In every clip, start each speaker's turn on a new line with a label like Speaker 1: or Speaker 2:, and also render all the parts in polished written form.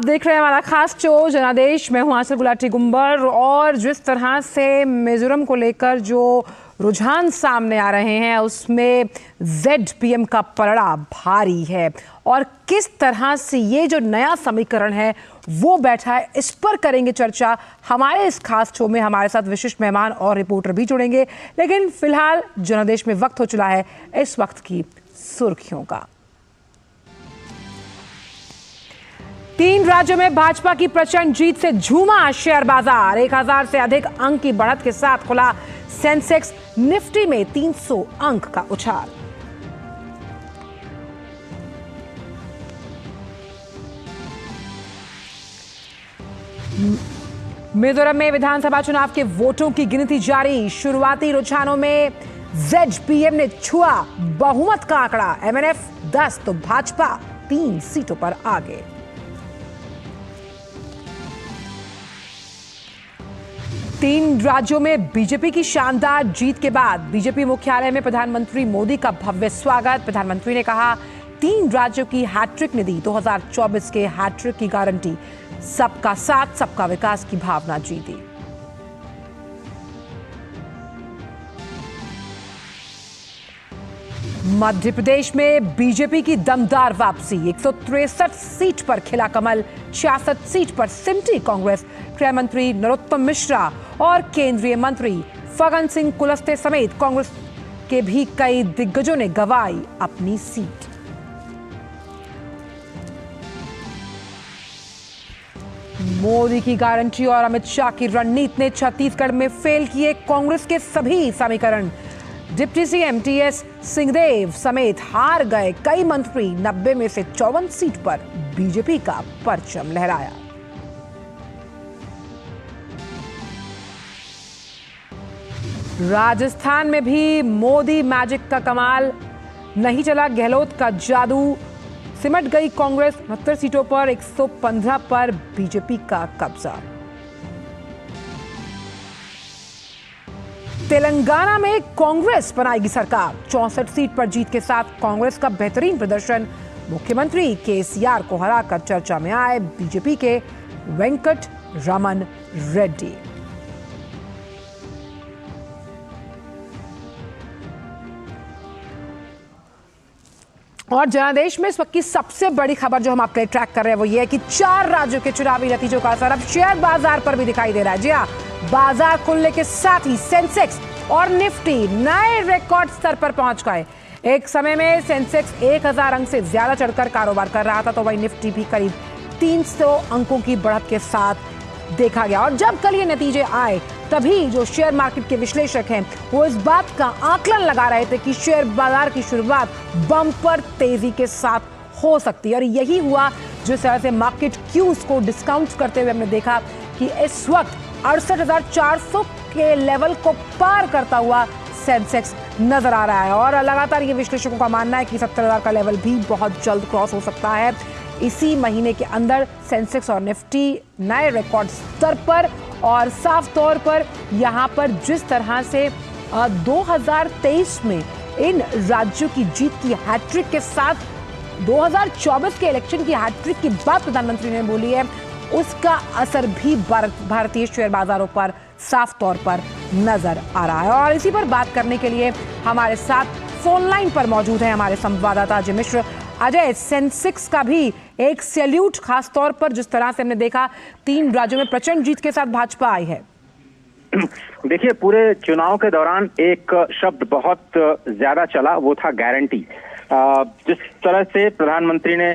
Speaker 1: आप देख रहे हैं हमारा खास शो जनादेश। मैं हूं आंचल गुलाटी गुंबर। और जिस तरह से मिजोरम को लेकर जो रुझान सामने आ रहे हैं उसमें ZPM का पलड़ा भारी है और किस तरह से ये जो नया समीकरण है वो बैठा है, इस पर करेंगे चर्चा। हमारे इस खास शो में हमारे साथ विशिष्ट मेहमान और रिपोर्टर भी जुड़ेंगे, लेकिन फिलहाल जनादेश में वक्त हो चला है इस वक्त की सुर्खियों का। 3 राज्यों में भाजपा की प्रचंड जीत से झूमा शेयर बाजार। 1000 से अधिक अंक की बढ़त के साथ खुला सेंसेक्स। निफ्टी में 300 अंक का उछाल। मिजोरम में विधानसभा चुनाव के वोटों की गिनती जारी। शुरुआती रुझानों में ZPM ने छुआ बहुमत का आंकड़ा। MNF 10 तो भाजपा 3 सीटों पर आगे। तीन राज्यों में बीजेपी की शानदार जीत के बाद बीजेपी मुख्यालय में प्रधानमंत्री मोदी का भव्य स्वागत। प्रधानमंत्री ने कहा 3 राज्यों की हैट्रिक निधि 2024 के हैट्रिक की गारंटी। सबका साथ सबका विकास की भावना जीती। मध्य प्रदेश में बीजेपी की दमदार वापसी। 163 सीट पर खिला कमल। 66 सीट पर सिमटी कांग्रेस। गृह मंत्री नरोत्तम मिश्रा और केंद्रीय मंत्री फग्गन सिंह कुलस्ते समेत कांग्रेस के भी कई दिग्गजों ने गंवाई अपनी सीट। मोदी की गारंटी और अमित शाह की रणनीति ने छत्तीसगढ़ में फेल किए कांग्रेस के सभी समीकरण। डिप्टी सीएम TS सिंहदेव समेत हार गए कई मंत्री। 90 में से 54 सीट पर बीजेपी का परचम लहराया। राजस्थान में भी मोदी मैजिक का कमाल नहीं चला। गहलोत का जादू। सिमट गई कांग्रेस। 69 सीटों पर 115 पर बीजेपी का कब्जा। तेलंगाना में कांग्रेस बनाएगी सरकार। 64 सीट पर जीत के साथ कांग्रेस का बेहतरीन प्रदर्शन। मुख्यमंत्री KCR को हराकर चर्चा में आए बीजेपी के वेंकट रमन रेड्डी। और जनादेश में इस वक्त की सबसे बड़ी खबर जो हम आपके लिए ट्रैक कर रहे हैं वो ये है कि 4 राज्यों के चुनावी नतीजों का असर अब शेयर बाजार पर भी दिखाई दे रहा है। जी हाँ, बाजार खुलने के साथ ही सेंसेक्स और निफ्टी नए रिकॉर्ड स्तर पर पहुंच गए। एक समय में सेंसेक्स 1000 अंक से ज्यादा चढ़कर कारोबार कर रहा था, तो वही निफ्टी भी करीब 300 अंकों की बढ़त के साथ देखा गया। और जब कल ये नतीजे आए तभी जो शेयर मार्केट के विश्लेषक हैं वो इस बात का आकलन लगा रहे थे कि शेयर बाजार की शुरुआत बम्पर तेजी के साथ हो सकती है। और यही हुआ। जिस तरह से मार्केट क्यूज को डिस्काउंट करते हुए हमने देखा कि इस वक्त 68,400 के लेवल को पार करता हुआ सेंसेक्स नजर आ रहा है। और लगातार ये विश्लेषकों का मानना है कि 70,000 का लेवल भी बहुत जल्द क्रॉस हो सकता है। इसी महीने के अंदर सेंसेक्स और निफ्टी नए रिकॉर्ड स्तर पर। और साफ तौर पर यहां पर जिस तरह से 2023 में इन राज्यों की जीत की हैट्रिक के साथ 2024 के इलेक्शन की हैट्रिक की बात प्रधानमंत्री ने बोली है, उसका असर भी भारतीय शेयर बाजारों पर साफ तौर पर नजर आ रहा है। और इसी पर बात करने के लिए हमारे साथ फोन लाइन पर मौजूद है हमारे संवाददाता अजय मिश्र। अजय, सेंसेक्स का भी एक सैल्यूट, खास तौर पर जिस तरह से हमने देखा 3 राज्यों में प्रचंड जीत के साथ भाजपा आई है।
Speaker 2: देखिए, पूरे चुनाव के दौरान एक शब्द बहुत ज्यादा चला, वो था गारंटी। जिस तरह से प्रधानमंत्री ने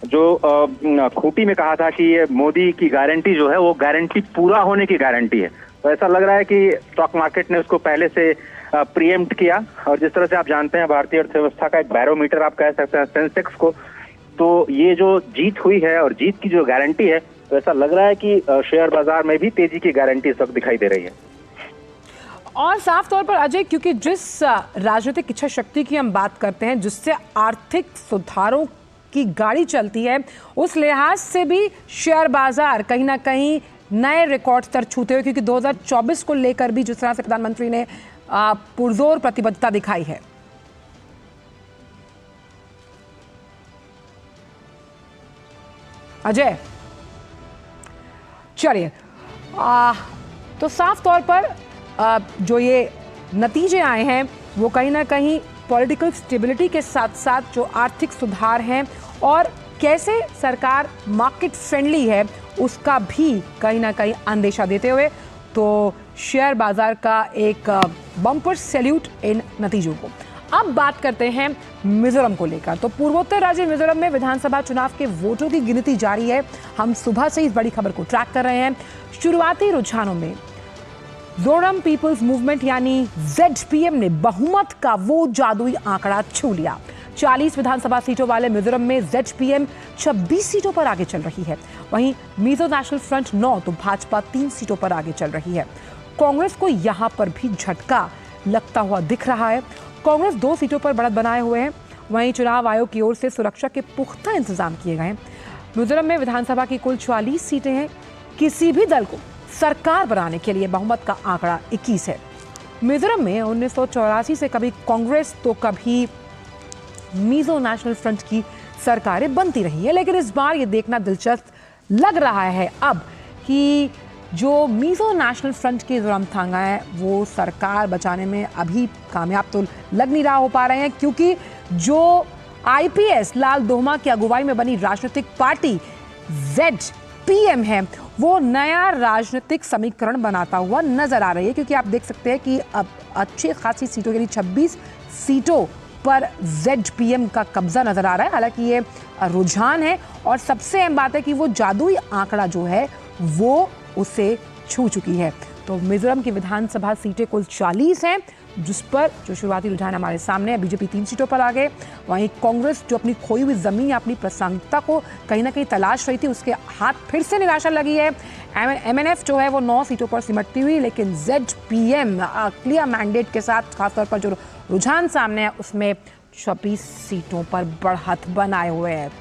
Speaker 2: जो खूंटी में कहा था कि ये मोदी की गारंटी जो है वो गारंटी पूरा होने की गारंटी है, तो ऐसा लग रहा है कि स्टॉक मार्केट ने उसको पहले से प्रीएम्प्ट किया। और जिस तरह से आप जानते हैं भारतीय अर्थव्यवस्था का एक बैरोमीटर आप कह सकते हैं सेंसेक्स को, तो ये जो जीत हुई है और जीत की जो गारंटी है, तो ऐसा लग रहा है कि शेयर बाजार में भी तेजी की गारंटी इस वक्त दिखाई दे रही है।
Speaker 1: और साफ तौर पर अजय, क्योंकि जिस राजनीतिक इच्छा शक्ति की हम बात करते हैं, जिससे आर्थिक सुधारों की गाड़ी चलती है, उस लिहाज से भी शेयर बाजार कहीं ना कहीं नए रिकॉर्ड स्तर छूते हुए, क्योंकि 2024 को लेकर भी जिस तरह से प्रधानमंत्री ने पुरजोर प्रतिबद्धता दिखाई है। अजय, चलिए, तो साफ तौर पर जो ये नतीजे आए हैं वो कहीं ना कहीं पॉलिटिकल स्टेबिलिटी के साथ साथ जो आर्थिक सुधार हैं और कैसे सरकार मार्केट फ्रेंडली है उसका भी कहीं ना कहीं अंदेशा देते हुए तो शेयर बाजार का एक बम्पर सैल्यूट इन नतीजों को। अब बात करते हैं मिजोरम को लेकर। तो पूर्वोत्तर राज्य मिजोरम में विधानसभा चुनाव के वोटों की गिनती जारी है। हम सुबह से इस बड़ी खबर को ट्रैक कर रहे हैं। शुरुआती रुझानों में जोरम पीपल्स मूवमेंट यानी ZPM ने बहुमत का वो जादुई आंकड़ा छू लिया। 40 विधानसभा सीटों वाले मिजोरम में ZPM 26 सीटों पर आगे चल रही है। वहीं मिजो नेशनल फ्रंट 9 तो भाजपा 3 सीटों पर आगे चल रही है। कांग्रेस को यहां पर भी झटका लगता हुआ दिख रहा है। कांग्रेस 2 सीटों पर बढ़त बनाए हुए है। वहीं चुनाव आयोग की ओर से सुरक्षा के पुख्ता इंतजाम किए गए हैं। मिजोरम में विधानसभा की कुल 44 सीटें हैं। किसी भी दल को सरकार बनाने के लिए बहुमत का आंकड़ा 21 है। मिजोरम में 1984 से कभी कांग्रेस तो कभी मिजो नेशनल फ्रंट की सरकारें बनती रही है, लेकिन इस बार ये देखना दिलचस्प लग रहा है अब कि जो मिजो नेशनल फ्रंट के जोरामथांगा है वो सरकार बचाने में अभी कामयाब तो लग नहीं रहा हो पा रहे हैं, क्योंकि जो IPS लाल दोहमा की अगुवाई में बनी राजनीतिक पार्टी ZPM है वो नया राजनीतिक समीकरण बनाता हुआ नजर आ रही है। क्योंकि आप देख सकते हैं कि अब अच्छी खासी सीटों के लिए 26 सीटों पर ZPM का कब्जा नजर आ रहा है। हालांकि ये रुझान है और सबसे अहम बात है कि वो जादुई आंकड़ा जो है वो उसे छू चुकी है। तो मिजोरम की विधानसभा सीटें कुल 40 हैं, जिस पर जो शुरुआती रुझान हमारे सामने है। बीजेपी 3 सीटों पर आ गए। वहीं कांग्रेस जो अपनी खोई हुई जमीन या अपनी प्रासंगिकता को कहीं ना कहीं तलाश रही थी, उसके हाथ फिर से निराशा लगी है। MNF जो है वो 9 सीटों पर सिमटती हुई, लेकिन ZPM क्लियर मैंडेट के साथ खासतौर पर जो रुझान सामने है उसमें 26 सीटों पर बढ़त बनाए हुए हैं।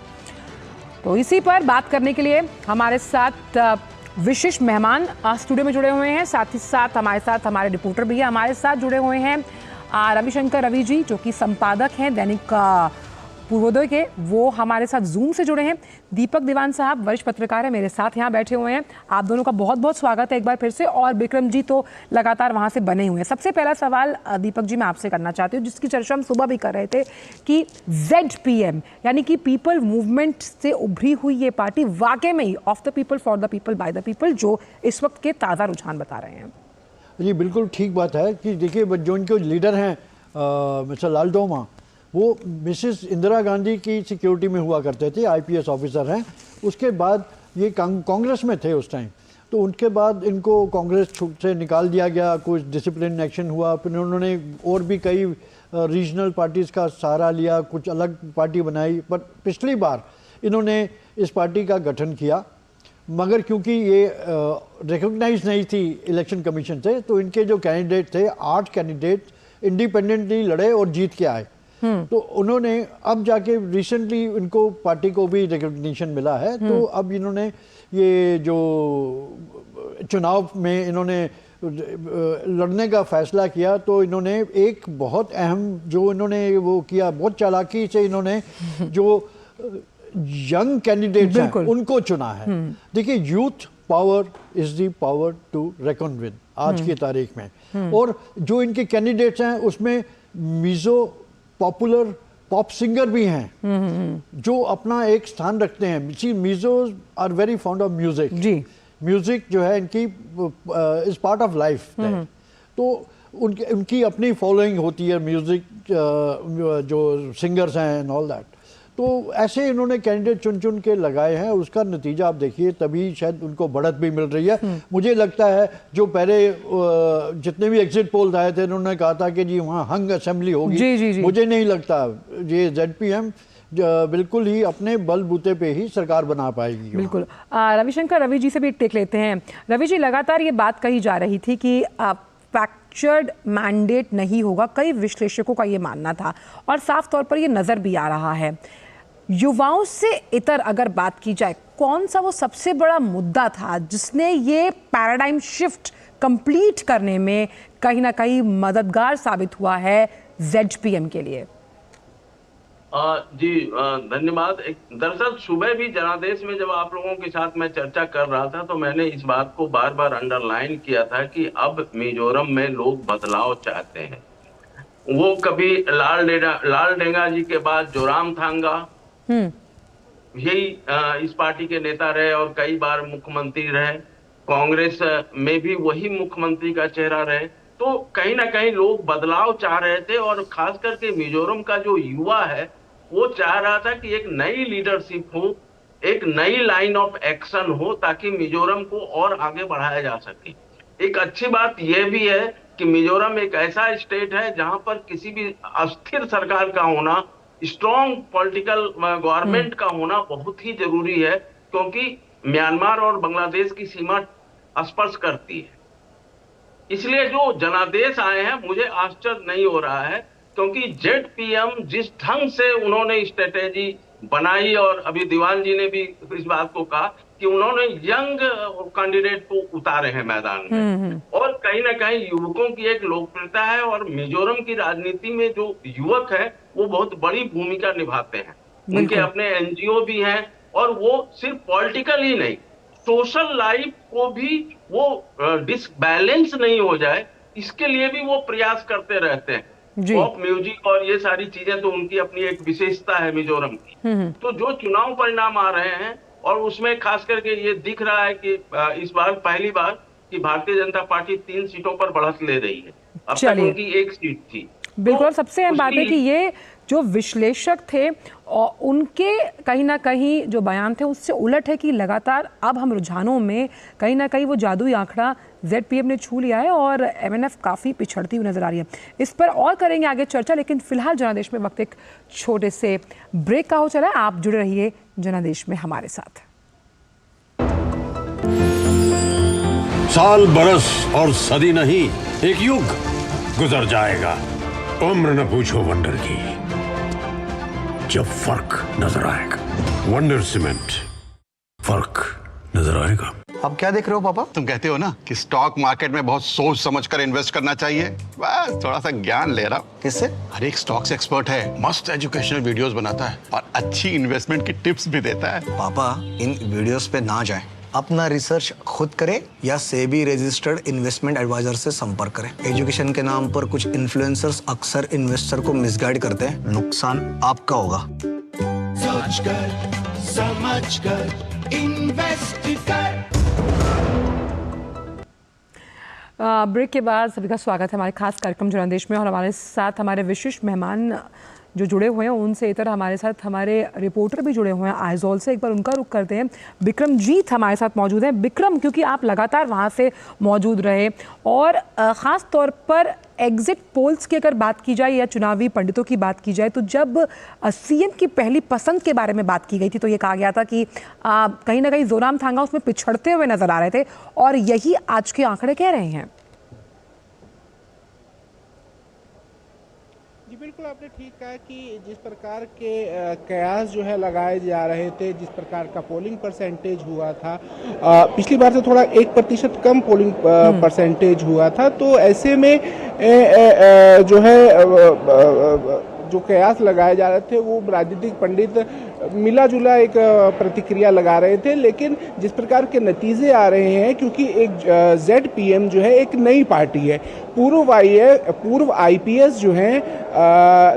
Speaker 1: तो इसी पर बात करने के लिए हमारे साथ विशिष्ट मेहमान स्टूडियो में जुड़े हुए हैं। साथ ही साथ हमारे रिपोर्टर भी हमारे साथ जुड़े हुए हैं। रविशंकर रवि जी जो कि संपादक हैं दैनिक पूर्वोदय के, वो हमारे साथ जूम से जुड़े हैं। दीपक दीवान साहब वरिष्ठ पत्रकार है, मेरे साथ यहाँ बैठे हुए हैं। आप दोनों का बहुत बहुत स्वागत है एक बार फिर से। और विक्रम जी तो लगातार वहाँ से बने हुए हैं। सबसे पहला सवाल दीपक जी मैं आपसे करना चाहती हूँ, जिसकी चर्चा हम सुबह भी कर रहे थे कि ZPM यानी कि पीपल मूवमेंट से उभरी हुई ये पार्टी वाकई में ही of the people for the people by the people जो इस वक्त के ताज़ा रुझान बता रहे हैं।
Speaker 3: जी बिल्कुल ठीक बात है कि देखिए जो इनके लीडर हैं मिस्टर लाल दोमा, वो मिसेस इंदिरा गांधी की सिक्योरिटी में हुआ करते थे, IPS ऑफिसर हैं। उसके बाद ये कांग्रेस में थे उस टाइम, तो उनके बाद इनको कांग्रेस से निकाल दिया गया, कुछ डिसिप्लिन एक्शन हुआ। फिर उन्होंने और भी कई रीजनल पार्टीज़ का सहारा लिया, कुछ अलग पार्टी बनाई। पर पिछली बार इन्होंने इस पार्टी का गठन किया, मगर क्योंकि ये रिकॉग्नाइज नहीं थी इलेक्शन कमीशन से, तो इनके जो कैंडिडेट थे 8 कैंडिडेट इंडिपेंडेंटली लड़े और जीत के आए। तो उन्होंने अब जाके रिसेंटली इनको पार्टी को भी रिकॉग्निशन मिला है। तो अब इन्होंने ये जो चुनाव में इन्होंने लड़ने का फैसला किया, तो इन्होंने एक बहुत अहम जो इन्होंने वो किया, बहुत चालाकी से इन्होंने जो यंग कैंडिडेट्स हैं उनको चुना है। देखिए youth power is the power to reckon with आज की तारीख में। और जो इनके कैंडिडेट्स हैं उसमें मिजो पॉपुलर पॉप सिंगर भी हैं जो अपना एक स्थान रखते हैं। Mizos are very fond of music जी। म्यूजिक जो है इनकी इज पार्ट ऑफ लाइफ। तो उनकी अपनी फॉलोइंग होती है, म्यूजिक जो सिंगर्स हैं एंड ऑल दैट। तो ऐसे इन्होंने कैंडिडेट चुन चुन के लगाए हैं, उसका नतीजा आप देखिए, तभी शायद उनको बढ़त भी मिल रही है। मुझे लगता है जो पहले जितने भी एग्जिट पोल्स आए थे उन्होंने कहा था कि जी वहाँ हंग असेंबली होगी। जी। मुझे नहीं लगता ये ZPM बिल्कुल ही अपने बलबूते पे ही सरकार बना पाएगी।
Speaker 1: बिल्कुल। रविशंकर रवि जी से भी एक टेक लेते हैं। रवि जी, लगातार ये बात कही जा रही थी कि फ्रैक्चर्ड मैंडेट नहीं होगा, कई विश्लेषकों का ये मानना था और साफ तौर पर ये नजर भी आ रहा है। युवाओं से इतर अगर बात की जाए, कौन सा वो सबसे बड़ा मुद्दा था जिसने ये पैराडाइम शिफ्ट कंप्लीट करने में कहीं ना कहीं मददगार साबित हुआ है ZPM के लिए?
Speaker 4: जी धन्यवाद। दरअसल सुबह भी जनादेश में जब आप लोगों के साथ मैं चर्चा कर रहा था तो मैंने इस बात को बार बार अंडरलाइन किया था कि अब मिजोरम में लोग बदलाव चाहते हैं। वो कभी लाल डेंगा जी के बाद जोरामथांगा यही इस पार्टी के नेता रहे और कई बार मुख्यमंत्री रहे। कांग्रेस में भी वही मुख्यमंत्री का चेहरा रहे। तो कहीं ना कहीं लोग बदलाव चाह रहे थे और खास करके मिजोरम का जो युवा है वो चाह रहा था कि एक नई लीडरशिप हो, एक नई लाइन ऑफ एक्शन हो ताकि मिजोरम को और आगे बढ़ाया जा सके। एक अच्छी बात यह भी है कि मिजोरम एक ऐसा स्टेट है जहां पर किसी भी अस्थिर सरकार का होना, स्ट्रॉन्ग पॉलिटिकल गवर्नमेंट का होना बहुत ही जरूरी है, क्योंकि म्यांमार और बांग्लादेश की सीमा स्पर्श करती है। इसलिए जो जनादेश आए हैं मुझे आश्चर्य नहीं हो रहा है, क्योंकि ZPM जिस ढंग से उन्होंने स्ट्रेटेजी बनाई और अभी दीवान जी ने भी इस बात को कहा कि उन्होंने यंग कैंडिडेट को उतारे हैं मैदान में और कहीं ना कहीं युवकों की एक लोकप्रियता है और मिजोरम की राजनीति में जो युवक है वो बहुत बड़ी भूमिका निभाते हैं। उनके अपने NGO भी हैं और वो सिर्फ पॉलिटिकल ही नहीं, सोशल लाइफ को भी वो डिसबैलेंस नहीं हो जाए इसके लिए भी वो प्रयास करते रहते हैं। पॉप म्यूजिक और ये सारी चीजें तो उनकी अपनी एक विशेषता है मिजोरम की। तो जो चुनाव परिणाम आ रहे हैं और उसमें खास करके ये दिख रहा है कि इस बार पहली बार कि भारतीय जनता पार्टी 3 सीटों पर बढ़त ले रही है। अब तक उनकी 1 सीट थी।
Speaker 1: बिल्कुल, सबसे अहम बात है कि ये जो विश्लेषक थे और उनके कहीं ना कहीं जो बयान थे उससे उलट है कि लगातार अब हम रुझानों में कहीं ना कहीं वो जादुई आंकड़ा ZPM ने छू लिया है और MNF काफ़ी पिछड़ती हुई नजर आ रही है। इस पर और करेंगे आगे चर्चा, लेकिन फिलहाल जनादेश में वक्त एक छोटे से ब्रेक का हो चला है। आप जुड़े रहिए जनादेश में हमारे साथ।
Speaker 5: साल, बरस और सदी नहीं, एक युग गुजर जाएगा। उम्र न पूछो वंडर की, जब फर्क नजर आएगा। वंडर सीमेंट, फर्क नजर आएगा।
Speaker 6: अब क्या देख रहे हो पापा?
Speaker 7: तुम कहते हो ना कि स्टॉक मार्केट में बहुत सोच समझकर इन्वेस्ट करना चाहिए, बस थोड़ा सा ज्ञान ले रहा हूँ।
Speaker 6: किससे?
Speaker 7: हर एक स्टॉक्स एक्सपर्ट है, मस्त एजुकेशनल वीडियोस बनाता है और अच्छी इन्वेस्टमेंट की टिप्स भी देता है।
Speaker 6: पापा इन वीडियोस पे ना जाएं, अपना रिसर्च खुद करें या सेबी रजिस्टर्ड इन्वेस्टमेंट एडवाइजर से संपर्क करें। एजुकेशन के नाम पर कुछ इन्फ्लुएंसर्स अक्सर इन्वेस्टर को मिसगाइड करते हैं, नुकसान आपका होगा।
Speaker 8: सोच कर समझ कर इन्वेस्ट कर।
Speaker 1: ब्रेक के बाद सभी का स्वागत है हमारे खास कार्यक्रम जनादेश में और हमारे साथ हमारे विशिष्ट मेहमान जो जुड़े हुए हैं उनसे इतर हमारे साथ हमारे रिपोर्टर भी जुड़े हुए हैं आइजोल से। एक बार उनका रुख करते हैं। बिक्रमजीत हमारे साथ मौजूद हैं। बिक्रम, क्योंकि आप लगातार वहाँ से मौजूद रहे और ख़ास तौर पर एग्जिट पोल्स की अगर बात की जाए या चुनावी पंडितों की बात की जाए तो जब CM की पहली पसंद के बारे में बात की गई थी तो ये कहा गया था कि कहीं ना कहीं जोरामथांगा उसमें पिछड़ते हुए नजर आ रहे थे और यही आज के आंकड़े कह रहे हैं।
Speaker 9: जी बिल्कुल, आपने ठीक कहा कि जिस प्रकार के कयास जो है लगाए जा रहे थे, जिस प्रकार का पोलिंग परसेंटेज हुआ था, पिछली बार से थोड़ा 1% कम पोलिंग परसेंटेज हुआ था। तो ऐसे में जो है जो कयास लगाए जा रहे थे वो राजनीतिक पंडित मिला जुला एक प्रतिक्रिया लगा रहे थे, लेकिन जिस प्रकार के नतीजे आ रहे हैं, क्योंकि एक ZPM जो है एक नई पार्टी है, पूर्व IPS जो है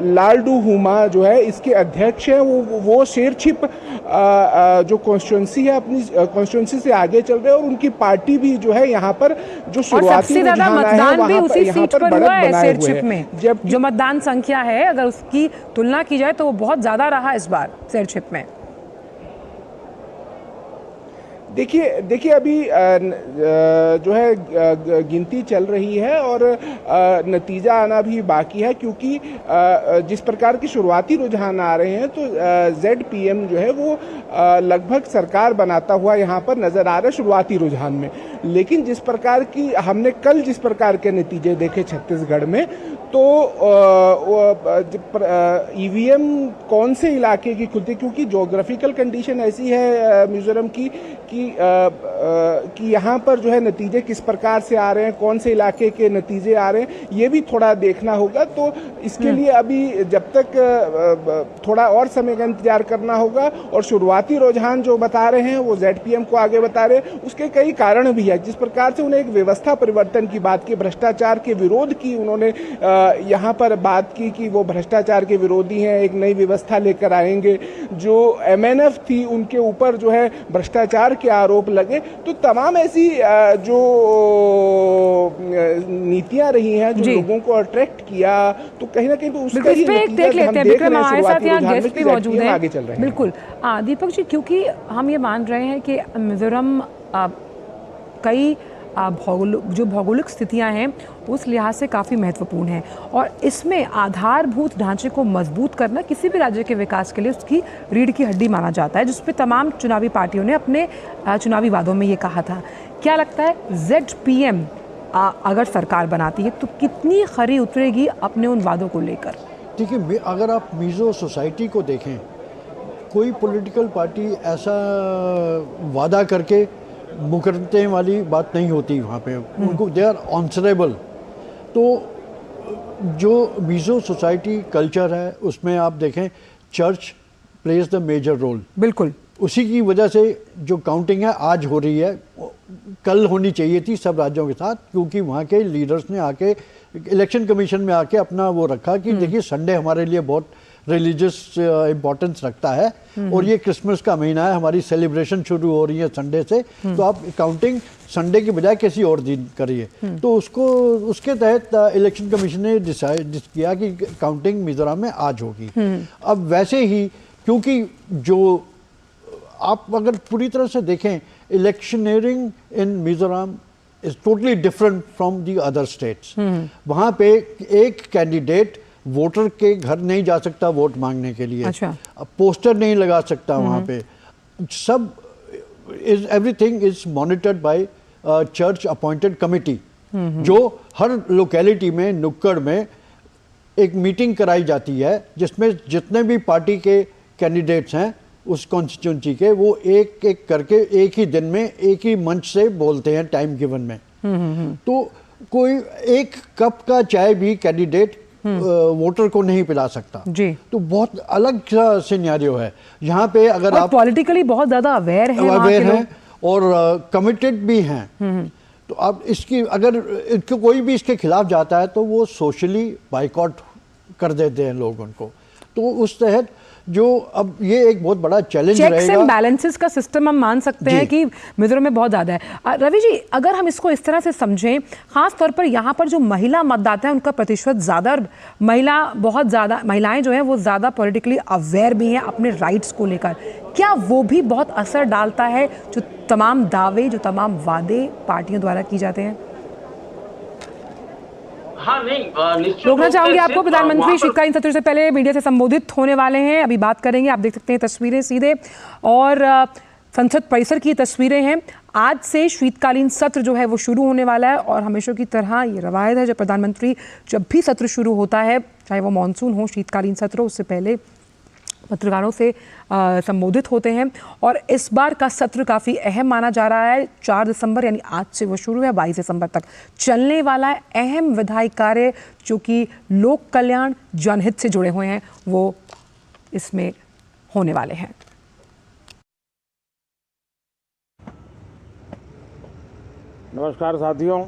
Speaker 9: लालडू हुमा जो है इसके अध्यक्ष हैं, वो शेरछिप जो कॉन्स्टिट्यूंसी है अपनी कॉन्स्टिट्यूंसी से आगे चल रहे हैं और उनकी पार्टी भी जो है यहाँ पर जो शुरुआती रुझान है वहाँ पर यहाँ पर बढ़त बनाए हुए हैं।
Speaker 1: जब जो मतदान संख्या है अगर उसकी तुलना की जाए तो वो बहुत ज्यादा रहा इस बार शेरछिप में।
Speaker 9: देखिए अभी जो है गिनती चल रही है और नतीजा आना भी बाकी है, क्योंकि जिस प्रकार के शुरुआती रुझान आ रहे हैं तो ZPM जो है वो लगभग सरकार बनाता हुआ यहाँ पर नजर आ रहा है शुरुआती रुझान में। लेकिन जिस प्रकार की हमने कल जिस प्रकार के नतीजे देखे छत्तीसगढ़ में, तो ईवीएम कौन से इलाके की खुलती, क्योंकि ज्योग्राफिकल कंडीशन ऐसी है मिजोरम की कि यहाँ पर जो है नतीजे किस प्रकार से आ रहे हैं, कौन से इलाके के नतीजे आ रहे हैं, ये भी थोड़ा देखना होगा। तो इसके लिए अभी जब तक थोड़ा और समय का इंतजार करना होगा। और शुरुआती रुझान जो बता रहे हैं वो ZPM को आगे बता रहे हैं, उसके कई कारण भी है। जिस प्रकार से उन्हें एक व्यवस्था परिवर्तन की बात की, भ्रष्टाचार के विरोध की उन्होंने यहाँ पर बात की कि वो भ्रष्टाचार के विरोधी हैं, एक नई व्यवस्था लेकर आएंगे। जो MNF थी उनके ऊपर जो है भ्रष्टाचार के आरोप लगे। तो तमाम ऐसी जो नीतियां रही हैं जो लोगों को अट्रैक्ट किया, तो कहीं ना कहीं तो उसका ही
Speaker 1: देख लेते हैं। विक्रम हमारे साथ यहाँ गेस्ट भी मौजूद हैं,
Speaker 9: आगे चल रहे हैं।
Speaker 1: बिल्कुल दीपक जी, क्योंकि हम ये मान रहे हैं कि मिजोरम कई जो भौगोलिक स्थितियां हैं उस लिहाज से काफ़ी महत्वपूर्ण है, और इसमें आधारभूत ढांचे को मजबूत करना किसी भी राज्य के विकास के लिए उसकी रीढ़ की हड्डी माना जाता है, जिसपे तमाम चुनावी पार्टियों ने अपने चुनावी वादों में ये कहा था। क्या लगता है ZPM अगर सरकार बनाती है तो कितनी खरी उतरेगी अपने उन वादों को लेकर?
Speaker 3: देखिए, अगर आप मिजो सोसाइटी को देखें, कोई पॉलिटिकल पार्टी ऐसा वादा करके मुकरने वाली बात नहीं होती वहाँ पे, उनको दे आर आंसरेबल। तो जो मिजो सोसाइटी कल्चर है उसमें आप देखें church plays the major role.
Speaker 1: बिल्कुल
Speaker 3: उसी की वजह से जो काउंटिंग है आज हो रही है, कल होनी चाहिए थी सब राज्यों के साथ, क्योंकि वहाँ के लीडर्स ने आके इलेक्शन कमीशन में आके अपना वो रखा कि देखिए संडे हमारे लिए बहुत रिलीजियस इम्पोर्टेंस रखता है और ये क्रिसमस का महीना है, हमारी सेलिब्रेशन शुरू हो रही है संडे से, तो आप काउंटिंग संडे की बजाय किसी और दिन करिए। तो उसके तहत इलेक्शन कमीशन ने डिसाइड किया कि काउंटिंग मिजोरम में आज होगी। अब वैसे ही, क्योंकि जो आप अगर पूरी तरह से देखें, electioneering in Mizoram is totally different from the other states. वहाँ पे एक कैंडिडेट वोटर के घर नहीं जा सकता वोट मांगने के लिए।
Speaker 1: अच्छा।
Speaker 3: पोस्टर नहीं लगा सकता वहाँ पे। सब everything is monitored by church appointed committee, जो हर लोकेलिटी में नुक्कड़ में एक मीटिंग कराई जाती है, जिसमें जितने भी पार्टी के कैंडिडेट्स हैं उस कॉन्स्टिट्यूंसी के, वो एक एक करके एक ही दिन में एक ही मंच से बोलते हैं टाइम गिवन में। तो कोई एक कप का चाय भी कैंडिडेट वोटर को नहीं पिला सकता जी। तो बहुत अलग सा सिनेरियो है यहाँ पे। अगर आप
Speaker 1: पॉलिटिकली बहुत ज्यादा अवेयर हैं
Speaker 3: और कमिटेड भी हैं, तो आप इसकी अगर कोई भी इसके खिलाफ जाता है तो वो सोशली बाइकआउट कर देते हैं लोग उनको। तो उस तहत जो अब ये एक बहुत बड़ा चैलेंज रहेगा।
Speaker 1: चेक्स एंड बैलेंसेस का सिस्टम हम मान सकते हैं कि मिजोरम में बहुत ज़्यादा है। रवि जी, अगर हम इसको इस तरह से समझें, खास तौर पर यहाँ पर जो महिला मतदाता है उनका प्रतिशत ज़्यादा, महिलाएं जो हैं वो ज़्यादा पॉलिटिकली अवेयर भी हैं अपने राइट्स को लेकर, क्या वो भी बहुत असर डालता है जो तमाम दावे, जो तमाम वादे पार्टियों द्वारा की जाते हैं?
Speaker 4: हाँ, नहीं,
Speaker 1: रोकना चाहूंगी आपको। प्रधानमंत्री शीतकालीन सत्र से पहले मीडिया से संबोधित होने वाले हैं, अभी बात करेंगे। आप देख सकते हैं तस्वीरें सीधे, और संसद परिसर की तस्वीरें हैं। आज से शीतकालीन सत्र जो है वो शुरू होने वाला है, और हमेशा की तरह ये रवायत है जब प्रधानमंत्री जब भी सत्र शुरू होता है, चाहे वो मानसून हो, शीतकालीन सत्र, उससे पहले पत्रकारों से संबोधित होते हैं। और इस बार का सत्र काफ़ी अहम माना जा रहा है। 4 दिसंबर यानी आज से वो शुरू है, 22 दिसंबर तक चलने वाला है। अहम विधायी कार्य जो कि लोक कल्याण, जनहित से जुड़े हुए हैं, वो इसमें होने वाले हैं।
Speaker 10: नमस्कार साथियों,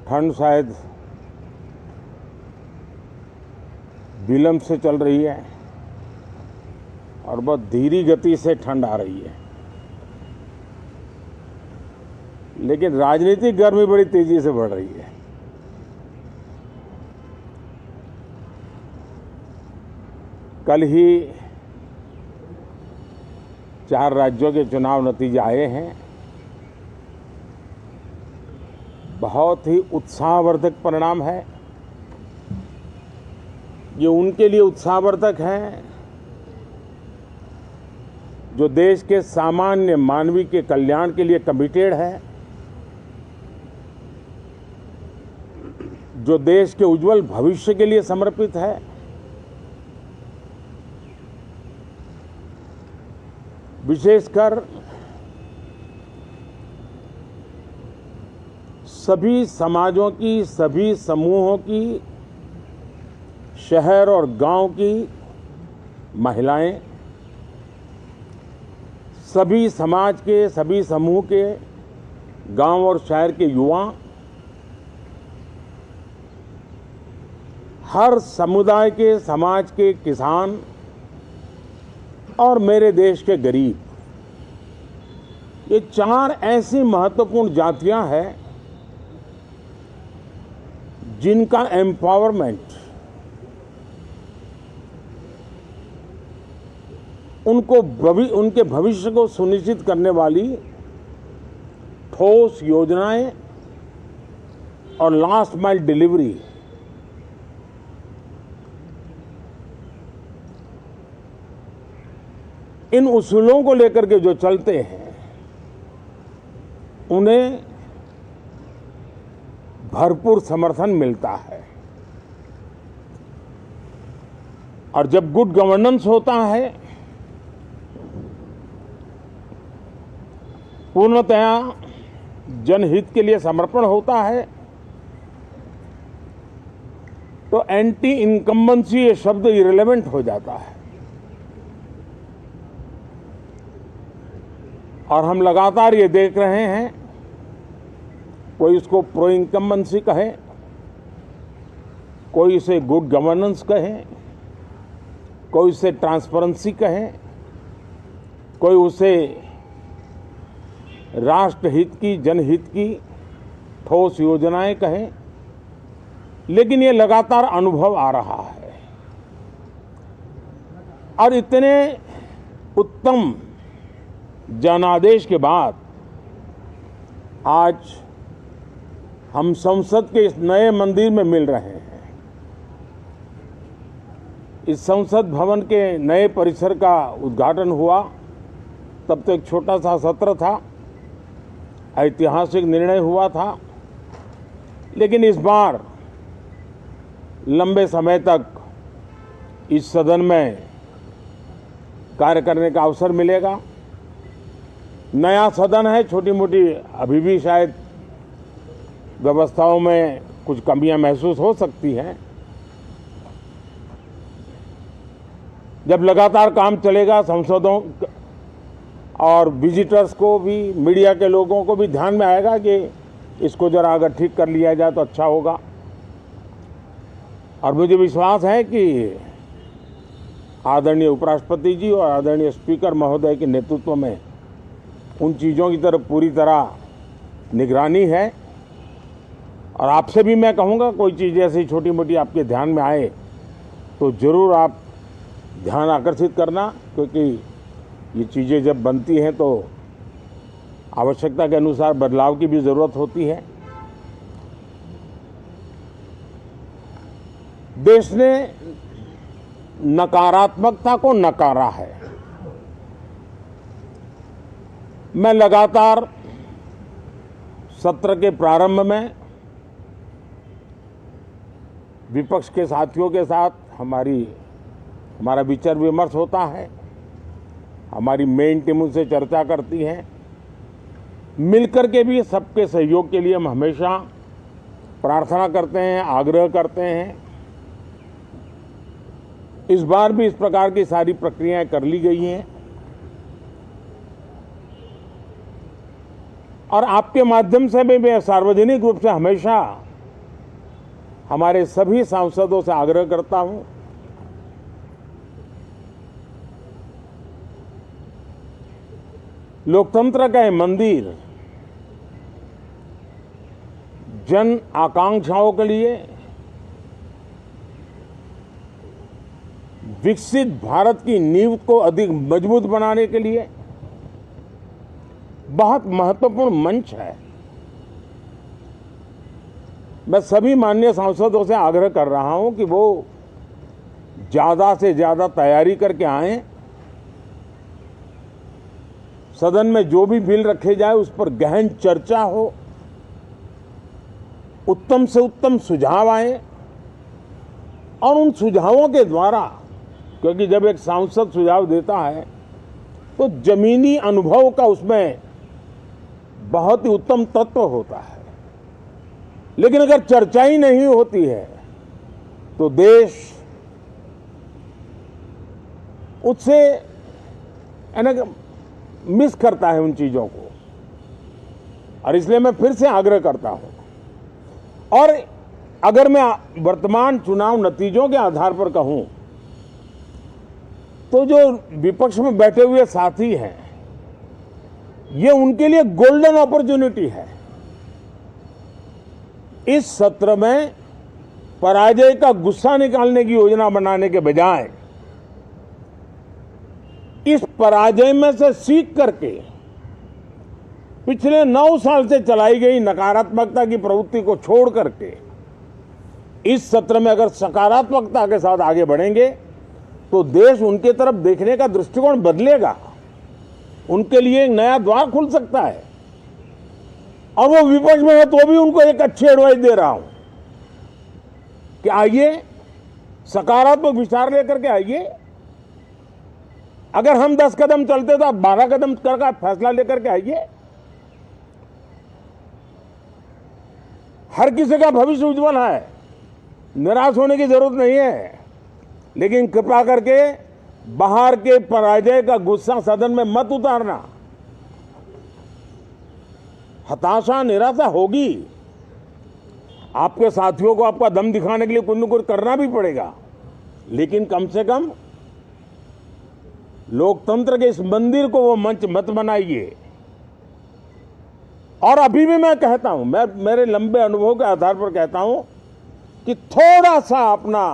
Speaker 10: ठंड शायद विलंब से चल रही है और बहुत धीमी गति से ठंड आ रही है, लेकिन राजनीतिक गर्मी बड़ी तेजी से बढ़ रही है। कल ही 4 राज्यों के चुनाव नतीजे आए हैं। बहुत ही उत्साहवर्धक परिणाम है। ये उनके लिए उत्साहवर्धक है जो देश के सामान्य मानवी के कल्याण के लिए कमिटेड है, जो देश के उज्जवल भविष्य के लिए समर्पित है, विशेषकर सभी समाजों की, सभी समूहों की, शहर और गांव की महिलाएं, सभी समाज के, सभी समूह के, गांव और शहर के युवा, हर समुदाय के, समाज के किसान और मेरे देश के गरीब, ये 4 ऐसी महत्वपूर्ण जातियां हैं जिनका एम्पावरमेंट, उनके भविष्य को सुनिश्चित करने वाली ठोस योजनाएं और लास्ट माइल डिलीवरी, इन उसूलों को लेकर के जो चलते हैं, उन्हें भरपूर समर्थन मिलता है। और जब गुड गवर्नेंस होता है, पूर्णतया जनहित के लिए समर्पण होता है, तो एंटी इनकम्बेंसी ये शब्द इरेलेवेंट हो जाता है। और हम लगातार ये देख रहे हैं, कोई इसको प्रो इनकम्बेंसी कहे, कोई इसे गुड गवर्नेंस कहे, कोई इसे ट्रांसपेरेंसी कहे, कोई उसे राष्ट्रहित की, जनहित की ठोस योजनाएं कहें, लेकिन ये लगातार अनुभव आ रहा है। और इतने उत्तम जनादेश के बाद आज हम संसद के इस नए मंदिर में मिल रहे हैं। इस संसद भवन के नए परिसर का उद्घाटन हुआ, तब तो एक छोटा सा सत्र था, ऐतिहासिक निर्णय हुआ था, लेकिन इस बार लंबे समय तक इस सदन में कार्य करने का अवसर मिलेगा। नया सदन है, छोटी मोटी अभी भी शायद व्यवस्थाओं में कुछ कमियां महसूस हो सकती हैं। जब लगातार काम चलेगा, सांसदों और विजिटर्स को भी, मीडिया के लोगों को भी ध्यान में आएगा कि इसको जरा अगर ठीक कर लिया जाए तो अच्छा होगा। और मुझे विश्वास है कि आदरणीय उपराष्ट्रपति जी और आदरणीय स्पीकर महोदय के नेतृत्व में उन चीज़ों की तरफ पूरी तरह निगरानी है। और आपसे भी मैं कहूँगा, कोई चीज़ ऐसी छोटी मोटी आपके ध्यान में आए तो ज़रूर आप ध्यान आकर्षित करना, क्योंकि ये चीज़ें जब बनती हैं तो आवश्यकता के अनुसार बदलाव की भी ज़रूरत होती है। देश ने नकारात्मकता को नकारा है। मैं लगातार सत्र के प्रारंभ में विपक्ष के साथियों के साथ हमारा विचार विमर्श होता है, हमारी मेन टीम उनसे चर्चा करती है। मिलकर के भी सबके सहयोग के लिए हम हमेशा प्रार्थना करते हैं, आग्रह करते हैं। इस बार भी इस प्रकार की सारी प्रक्रियाएं कर ली गई हैं और आपके माध्यम से भी मैं सार्वजनिक रूप से हमेशा हमारे सभी सांसदों से आग्रह करता हूं, लोकतंत्र का ये मंदिर जन आकांक्षाओं के लिए, विकसित भारत की नींव को अधिक मजबूत बनाने के लिए बहुत महत्वपूर्ण मंच है। मैं सभी माननीय सांसदों से आग्रह कर रहा हूं कि वो ज्यादा से ज्यादा तैयारी करके आएं सदन में जो भी बिल रखे जाए उस पर गहन चर्चा हो, उत्तम से उत्तम सुझाव आए और उन सुझावों के द्वारा, क्योंकि जब एक सांसद सुझाव देता है तो जमीनी अनुभव का उसमें बहुत ही उत्तम तत्व होता है, लेकिन अगर चर्चा ही नहीं होती है तो देश उससे मिस करता है उन चीजों को। और इसलिए मैं फिर से आग्रह करता हूं, और अगर मैं वर्तमान चुनाव नतीजों के आधार पर कहूं तो जो विपक्ष में बैठे हुए साथी हैं, ये उनके लिए गोल्डन अपॉर्चुनिटी है। इस सत्र में पराजय का गुस्सा निकालने की योजना बनाने के बजाय इस पराजय में से सीख करके पिछले 9 साल से चलाई गई नकारात्मकता की प्रवृत्ति को छोड़ करके इस सत्र में अगर सकारात्मकता के साथ आगे बढ़ेंगे तो देश उनके तरफ देखने का दृष्टिकोण बदलेगा, उनके लिए एक नया द्वार खुल सकता है। और वो विपक्ष में है तो भी उनको एक अच्छी एडवाइस दे रहा हूं कि आइए सकारात्मक विचार लेकर के आइए। अगर हम 10 कदम चलते तो आप 12 कदम करके फैसला लेकर के आइए। हर किसी का भविष्य उज्जवल है, निराश होने की जरूरत नहीं है, लेकिन कृपा करके बाहर के पराजय का गुस्सा सदन में मत उतारना। हताशा निराशा होगी, आपके साथियों को आपका दम दिखाने के लिए कुछ न कुछ करना भी पड़ेगा, लेकिन कम से कम लोकतंत्र के इस मंदिर को वो मंच मत बनाइए। और अभी भी मैं कहता हूं, मैं मेरे लंबे अनुभव के आधार पर कहता हूं कि थोड़ा सा अपना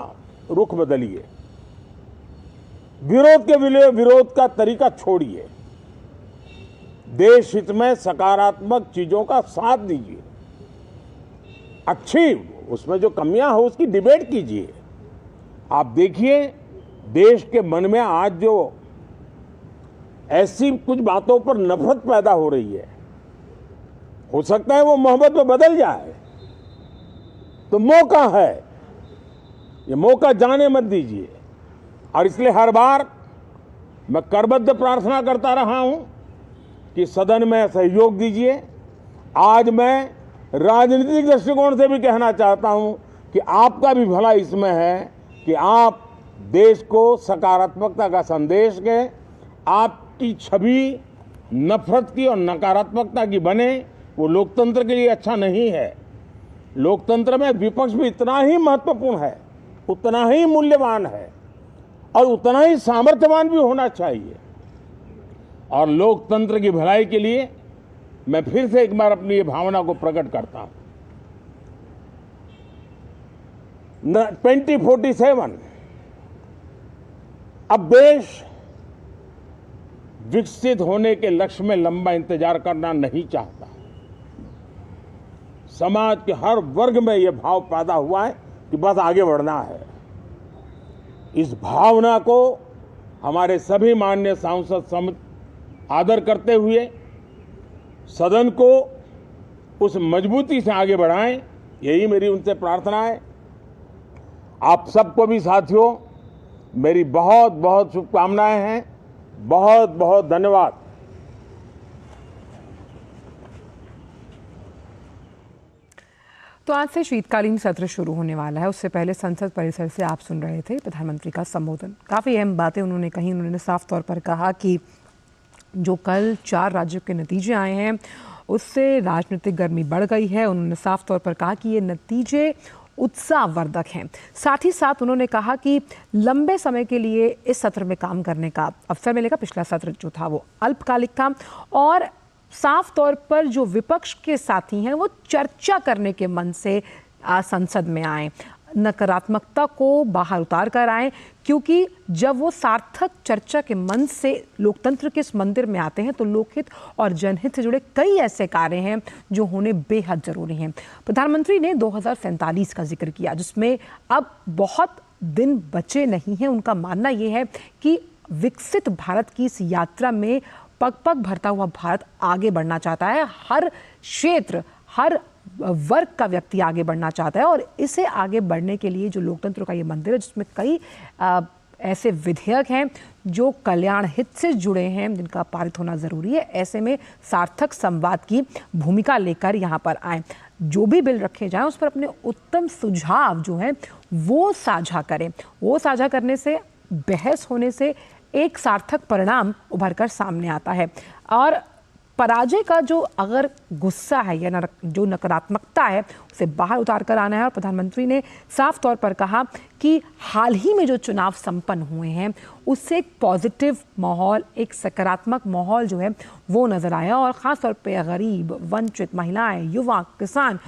Speaker 10: रुख बदलिए, विरोध के विरोध का तरीका छोड़िए, देश हित में सकारात्मक चीजों का साथ दीजिए, अच्छी उसमें जो कमियां हो उसकी डिबेट कीजिए। आप देखिए देश के मन में आज जो ऐसी कुछ बातों पर नफरत पैदा हो रही है, हो सकता है वो मोहब्बत में बदल जाए, तो मौका है, ये मौका जाने मत दीजिए। और इसलिए हर बार मैं करबद्ध प्रार्थना करता रहा हूं कि सदन में सहयोग दीजिए। आज मैं राजनीतिक दृष्टिकोण से भी कहना चाहता हूं कि आपका भी भला इसमें है कि आप देश को सकारात्मकता का संदेश दें, आपकी छवि नफरत की और नकारात्मकता की बने, वो लोकतंत्र के लिए अच्छा नहीं है। लोकतंत्र में विपक्ष भी इतना ही महत्वपूर्ण है, उतना ही मूल्यवान है और उतना ही सामर्थ्यवान भी होना चाहिए। और लोकतंत्र की भलाई के लिए मैं फिर से एक बार अपनी ये भावना को प्रकट करता हूं। 2047 अब देश विकसित होने के लक्ष्य में लंबा इंतजार करना नहीं चाहता। समाज के हर वर्ग में यह भाव पैदा हुआ है कि बस आगे बढ़ना है। इस भावना को हमारे सभी माननीय सांसद आदर करते हुए सदन को उस मजबूती से आगे बढ़ाएं, यही मेरी उनसे प्रार्थना है। आप सबको भी साथियों मेरी बहुत बहुत शुभकामनाएं हैं। बहुत बहुत धन्यवाद।
Speaker 1: तो आज से शीतकालीन सत्र शुरू होने वाला है। उससे पहले संसद परिसर से आप सुन रहे थे प्रधानमंत्री का संबोधन। काफ़ी अहम बातें उन्होंने कही। उन्होंने साफ तौर पर कहा कि जो कल 4 राज्यों के नतीजे आए हैं उससे राजनीतिक गर्मी बढ़ गई है। उन्होंने साफ तौर पर कहा कि ये नतीजे उत्साहवर्धक हैं। साथ ही साथ उन्होंने कहा कि लंबे समय के लिए इस सत्र में काम करने का अवसर मिलेगा। पिछला सत्र जो था वो अल्पकालिक था और साफ तौर पर जो विपक्ष के साथी हैं वो चर्चा करने के मन से संसद में आए, नकारात्मकता को बाहर उतार कर आए, क्योंकि जब वो सार्थक चर्चा के मन से लोकतंत्र के इस मंदिर में आते हैं तो लोकहित और जनहित से जुड़े कई ऐसे कार्य हैं जो होने बेहद जरूरी हैं। प्रधानमंत्री ने 2047 का जिक्र किया, जिसमें अब बहुत दिन बचे नहीं हैं। उनका मानना ये है कि विकसित भारत की इस यात्रा में पग पग भरता हुआ भारत आगे बढ़ना चाहता है। हर क्षेत्र, हर वर्ग का व्यक्ति आगे बढ़ना चाहता है और इसे आगे बढ़ने के लिए जो लोकतंत्र का ये मंदिर है, जिसमें कई ऐसे विधेयक हैं जो कल्याण हित से जुड़े हैं, जिनका पारित होना ज़रूरी है, ऐसे में सार्थक संवाद की भूमिका लेकर यहाँ पर आए। जो भी बिल रखे जाएं उस पर अपने उत्तम सुझाव जो हैं वो साझा करें। वो साझा करने से, बहस होने से एक सार्थक परिणाम उभर कर सामने आता है। और पराजय का जो अगर गुस्सा है या जो नकारात्मकता है, उसे बाहर उतार कर आना है। और प्रधानमंत्री ने साफ तौर पर कहा कि हाल ही में जो चुनाव संपन्न हुए हैं उससे एक पॉजिटिव माहौल, एक सकारात्मक माहौल जो है वो नज़र आया। और ख़ास तौर पे गरीब, वंचित, महिलाएं, युवा, किसान,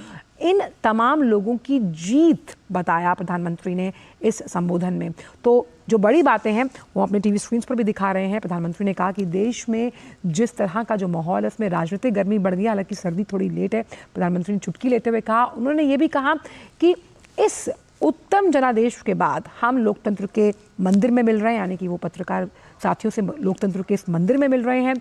Speaker 1: इन तमाम लोगों की जीत बताया प्रधानमंत्री ने इस संबोधन में। तो जो बड़ी बातें हैं वो अपने टीवी स्क्रीन पर भी दिखा रहे हैं। प्रधानमंत्री ने कहा कि देश में जिस तरह का जो माहौल है उसमें राजनीतिक गर्मी बढ़ गई, हालांकि सर्दी थोड़ी लेट है। प्रधानमंत्री ने चुटकी लेते हुए कहा, उन्होंने ये भी कहा कि इस उत्तम जनादेश के बाद हम लोकतंत्र के मंदिर में मिल रहे हैं, यानी कि वो पत्रकार साथियों से लोकतंत्र के इस मंदिर में मिल रहे हैं।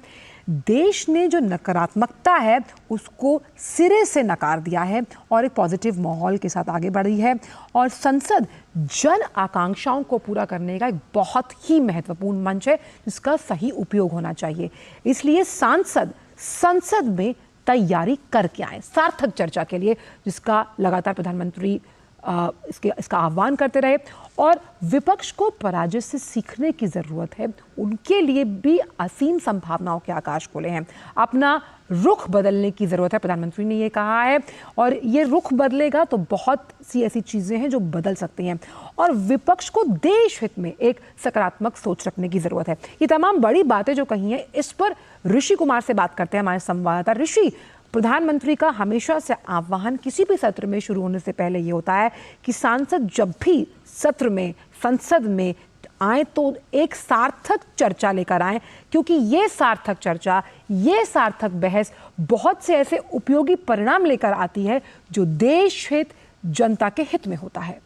Speaker 1: देश ने जो नकारात्मकता है उसको सिरे से नकार दिया है और एक पॉजिटिव माहौल के साथ आगे बढ़ी है। और संसद जन आकांक्षाओं को पूरा करने का एक बहुत ही महत्वपूर्ण मंच है जिसका सही उपयोग होना चाहिए। इसलिए सांसद संसद में तैयारी करके आए सार्थक चर्चा के लिए, जिसका लगातार प्रधानमंत्री इसका आह्वान करते रहे। और विपक्ष को पराजय से सीखने की ज़रूरत है, उनके लिए भी असीम संभावनाओं के आकाश खोले हैं। अपना रुख बदलने की ज़रूरत है, प्रधानमंत्री ने ये कहा है। और ये रुख बदलेगा तो बहुत सी ऐसी चीज़ें हैं जो बदल सकती हैं। और विपक्ष को देश हित में एक सकारात्मक सोच रखने की ज़रूरत है। ये तमाम बड़ी बातें जो कही हैं, इस पर ऋषि कुमार से बात करते हैं हमारे संवाददाता। ऋषि, प्रधानमंत्री का हमेशा से आह्वान किसी भी सत्र में शुरू होने से पहले ये होता है कि सांसद जब भी सत्र में, संसद में आए तो एक सार्थक चर्चा लेकर आए, क्योंकि ये सार्थक चर्चा, ये सार्थक बहस बहुत से ऐसे उपयोगी परिणाम लेकर आती है जो देश हित, जनता के हित में होता है।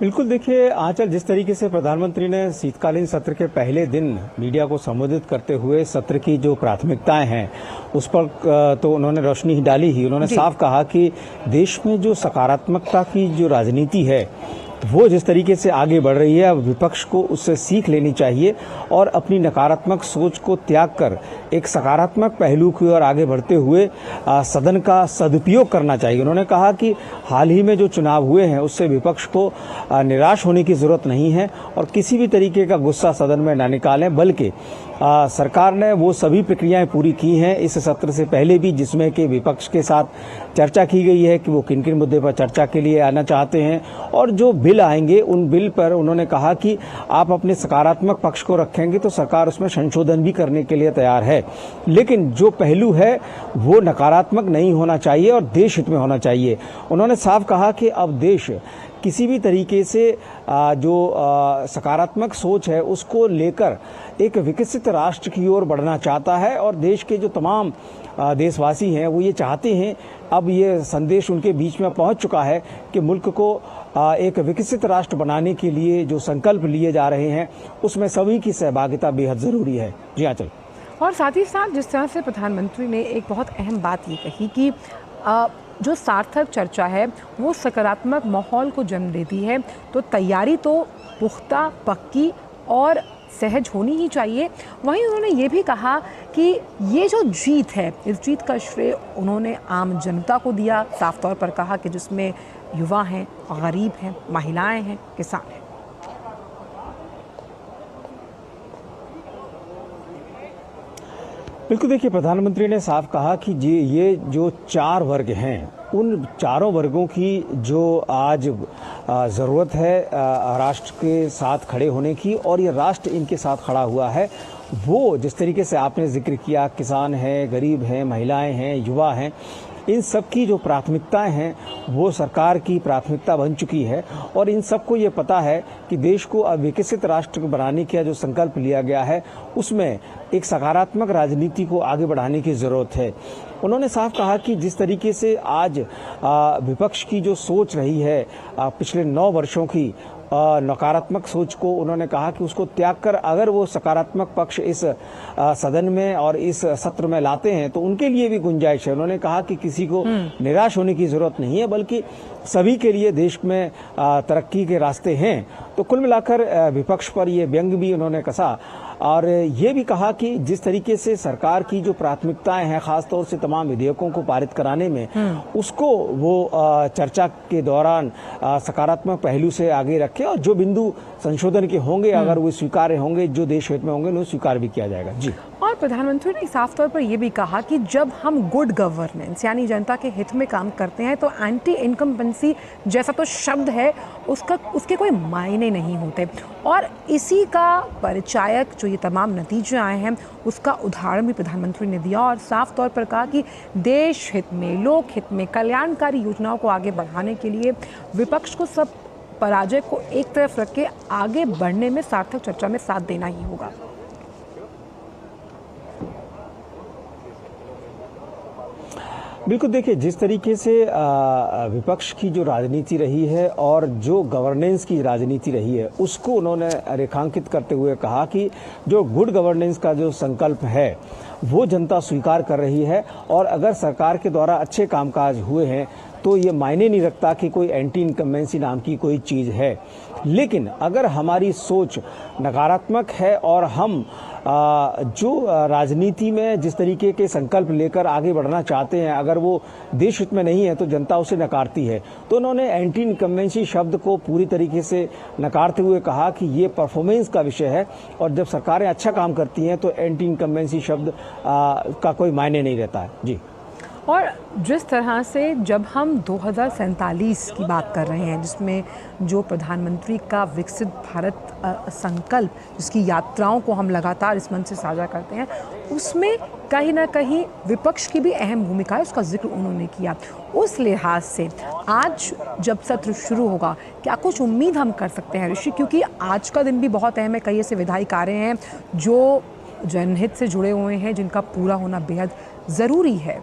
Speaker 11: बिल्कुल, देखिए आंचल, जिस तरीके से प्रधानमंत्री ने शीतकालीन सत्र के पहले दिन मीडिया को संबोधित करते हुए सत्र की जो प्राथमिकताएं हैं उस पर तो उन्होंने रोशनी ही डाली ही। उन्होंने साफ कहा कि देश में जो सकारात्मकता की जो राजनीति है वो जिस तरीके से आगे बढ़ रही है, अब विपक्ष को उससे सीख लेनी चाहिए और अपनी नकारात्मक सोच को त्याग कर एक सकारात्मक पहलू की ओर आगे बढ़ते हुए सदन का सदुपयोग करना चाहिए। उन्होंने कहा कि हाल ही में जो चुनाव हुए हैं उससे विपक्ष को निराश होने की ज़रूरत नहीं है और किसी भी तरीके का गुस्सा सदन में ना निकालें, बल्कि सरकार ने वो सभी प्रक्रियाएं पूरी की हैं इस सत्र से पहले भी, जिसमें कि विपक्ष के साथ चर्चा की गई है कि वो किन किन मुद्दे पर चर्चा के लिए आना चाहते हैं। और जो बिल आएंगे उन बिल पर उन्होंने कहा कि आप अपने सकारात्मक पक्ष को रखेंगे तो सरकार उसमें संशोधन भी करने के लिए तैयार है, लेकिन जो पहलू है वो नकारात्मक नहीं होना चाहिए और देश हित में होना चाहिए। उन्होंने साफ कहा कि अब देश किसी भी तरीके से जो सकारात्मक सोच है उसको लेकर एक विकसित राष्ट्र की ओर बढ़ना चाहता है और देश के जो तमाम देशवासी हैं वो ये चाहते हैं, अब ये संदेश उनके बीच में पहुंच चुका है कि मुल्क को एक विकसित राष्ट्र बनाने के लिए जो संकल्प लिए जा रहे हैं उसमें सभी की सहभागिता बेहद ज़रूरी है। जी हाँ, चल।
Speaker 1: और साथ ही साथ जिस तरह से प्रधानमंत्री ने एक बहुत अहम बात ये कही कि जो सार्थक चर्चा है वो सकारात्मक माहौल को जन्म देती है, तो तैयारी तो पुख्ता, पक्की और सहज होनी ही चाहिए। वहीं उन्होंने ये भी कहा कि ये जो जीत है, इस जीत का श्रेय उन्होंने आम जनता को दिया। साफ तौर पर कहा कि जिसमें युवा हैं, गरीब हैं, महिलाएं हैं, किसान हैं।
Speaker 11: बिल्कुल, देखिए प्रधानमंत्री ने साफ कहा कि ये जो चार वर्ग हैं उन चारों वर्गों की जो आज ज़रूरत है राष्ट्र के साथ खड़े होने की, और ये राष्ट्र इनके साथ खड़ा हुआ है। वो जिस तरीके से आपने जिक्र किया, किसान हैं, गरीब हैं, महिलाएं हैं, युवा हैं, इन सब की जो प्राथमिकताएं हैं वो सरकार की प्राथमिकता बन चुकी है और इन सबको ये पता है कि देश को अब विकसित राष्ट्र बनाने का जो संकल्प लिया गया है उसमें एक सकारात्मक राजनीति को आगे बढ़ाने की ज़रूरत है। उन्होंने साफ कहा कि जिस तरीके से आज विपक्ष की जो सोच रही है पिछले 9 वर्षों की, नकारात्मक सोच को उन्होंने कहा कि उसको त्याग कर अगर वो सकारात्मक पक्ष इस सदन में और इस सत्र में लाते हैं तो उनके लिए भी गुंजाइश है। उन्होंने कहा कि किसी को निराश होने की जरूरत नहीं है, बल्कि सभी के लिए देश में तरक्की के रास्ते हैं। तो कुल मिलाकर विपक्ष पर ये व्यंग भी उन्होंने कसा और ये भी कहा कि जिस तरीके से सरकार की जो प्राथमिकताएं हैं, खासतौर से तमाम विधेयकों को पारित कराने में, उसको वो चर्चा के दौरान सकारात्मक पहलू से आगे रखे और जो बिंदु संशोधन के होंगे अगर वो स्वीकार्य होंगे, जो देश हित में होंगे, उन्हें स्वीकार भी किया जाएगा। जी।
Speaker 1: और प्रधानमंत्री ने साफ तौर पर यह भी कहा कि जब हम गुड गवर्नेंस यानी जनता के हित में काम करते हैं तो एंटी इनकम्बेंसी जैसा तो शब्द है उसके कोई मायने नहीं होते। और इसी का परिचायक जो ये तमाम नतीजे आए हैं उसका उदाहरण भी प्रधानमंत्री ने दिया और साफ तौर पर कहा कि देश हित में, लोक हित में कल्याणकारी योजनाओं को आगे बढ़ाने के लिए विपक्ष को सब पराजय को एक तरफ रख के आगे बढ़ने में सार्थक चर्चा में साथ देना ही होगा।
Speaker 11: बिल्कुल, देखिए जिस तरीके से विपक्ष की जो राजनीति रही है और जो गवर्नेंस की राजनीति रही है उसको उन्होंने रेखांकित करते हुए कहा कि जो गुड गवर्नेंस का जो संकल्प है वो जनता स्वीकार कर रही है और अगर सरकार के द्वारा अच्छे कामकाज हुए हैं तो ये मायने नहीं रखता कि कोई एंटी इनकम्बेंसी नाम की कोई चीज़ है। लेकिन अगर हमारी सोच नकारात्मक है और हम जो राजनीति में जिस तरीके के संकल्प लेकर आगे बढ़ना चाहते हैं अगर वो देश हित में नहीं है तो जनता उसे नकारती है। तो उन्होंने एंटी इनकम्बेंसी शब्द को पूरी तरीके से नकारते हुए कहा कि ये परफॉर्मेंस का विषय है और जब सरकारें अच्छा काम करती हैं तो एंटी इनकम्बेंसी शब्द का कोई मायने नहीं रहता है। जी।
Speaker 1: और जिस तरह से जब हम 2047 की बात कर रहे हैं जिसमें जो प्रधानमंत्री का विकसित भारत संकल्प जिसकी यात्राओं को हम लगातार इस मंच से साझा करते हैं उसमें कहीं ना कहीं विपक्ष की भी अहम भूमिका है, उसका जिक्र उन्होंने किया। उस लिहाज से आज जब सत्र शुरू होगा क्या कुछ उम्मीद हम कर सकते हैं ऋषि, क्योंकि आज का दिन भी बहुत अहम है। कई ऐसे विधायी कार्य हैं जो जनहित से जुड़े हुए हैं जिनका पूरा होना बेहद ज़रूरी है।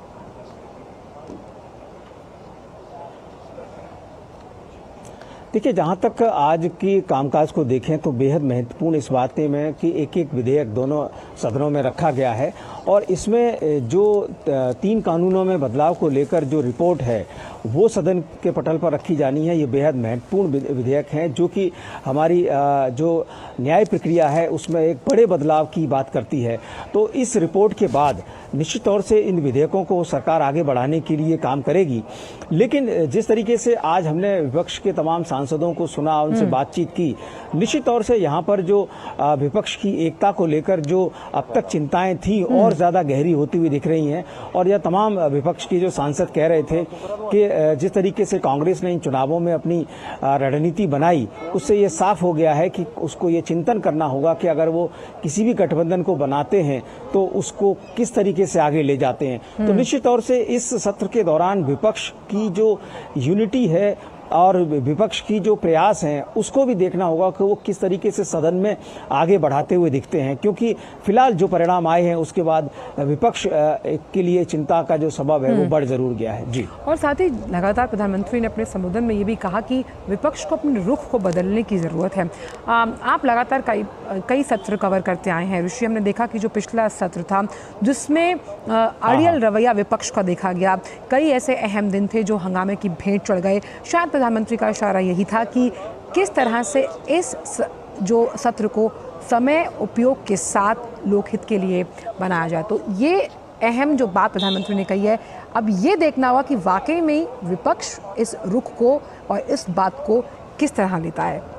Speaker 11: देखिए, जहाँ तक आज की कामकाज को देखें तो बेहद महत्वपूर्ण इस बात में कि एक एक विधेयक दोनों सदनों में रखा गया है और इसमें जो 3 कानूनों में बदलाव को लेकर जो रिपोर्ट है वो सदन के पटल पर रखी जानी है। ये बेहद महत्वपूर्ण विधेयक हैं जो कि हमारी जो न्याय प्रक्रिया है उसमें एक बड़े बदलाव की बात करती है। तो इस रिपोर्ट के बाद निश्चित तौर से इन विधेयकों को सरकार आगे बढ़ाने के लिए काम करेगी। लेकिन जिस तरीके से आज हमने विपक्ष के तमाम सांसदों को सुना, उनसे बातचीत की, निश्चित तौर से यहाँ पर जो विपक्ष की एकता को लेकर जो अब तक चिंताएं थी और ज़्यादा गहरी होती हुई दिख रही हैं। और यह तमाम विपक्ष के जो सांसद कह रहे थे कि जिस तरीके से कांग्रेस ने इन चुनावों में अपनी रणनीति बनाई उससे ये साफ हो गया है कि उसको ये चिंतन करना होगा कि अगर वो किसी भी गठबंधन को बनाते हैं तो उसको किस तरीके से आगे ले जाते हैं। तो निश्चित तौर से इस सत्र के दौरान विपक्ष की जो यूनिटी है और विपक्ष की जो प्रयास हैं उसको भी देखना होगा कि वो किस तरीके से सदन में आगे बढ़ाते हुए दिखते हैं, क्योंकि फिलहाल जो परिणाम आए हैं उसके बाद विपक्ष के लिए चिंता का जो सबब है वो बढ़ जरूर गया है। जी।
Speaker 1: और साथ ही लगातार प्रधानमंत्री ने अपने संबोधन में ये भी कहा कि विपक्ष को अपने रुख को बदलने की ज़रूरत है। आप लगातार कई सत्र कवर करते आए हैं ऋषि। हमने देखा कि जो पिछला सत्र था जिसमें अड़ियल रवैया विपक्ष का देखा गया, कई ऐसे अहम दिन थे जो हंगामे की भेंट चढ़ गए। शायद प्रधानमंत्री का इशारा यही था कि किस तरह से इस जो सत्र को समय उपयोग के साथ लोकहित के लिए बनाया जाए। तो ये अहम जो बात प्रधानमंत्री ने कही है, अब ये देखना होगा कि वाकई में विपक्ष इस रुख को और इस बात को किस तरह लेता है।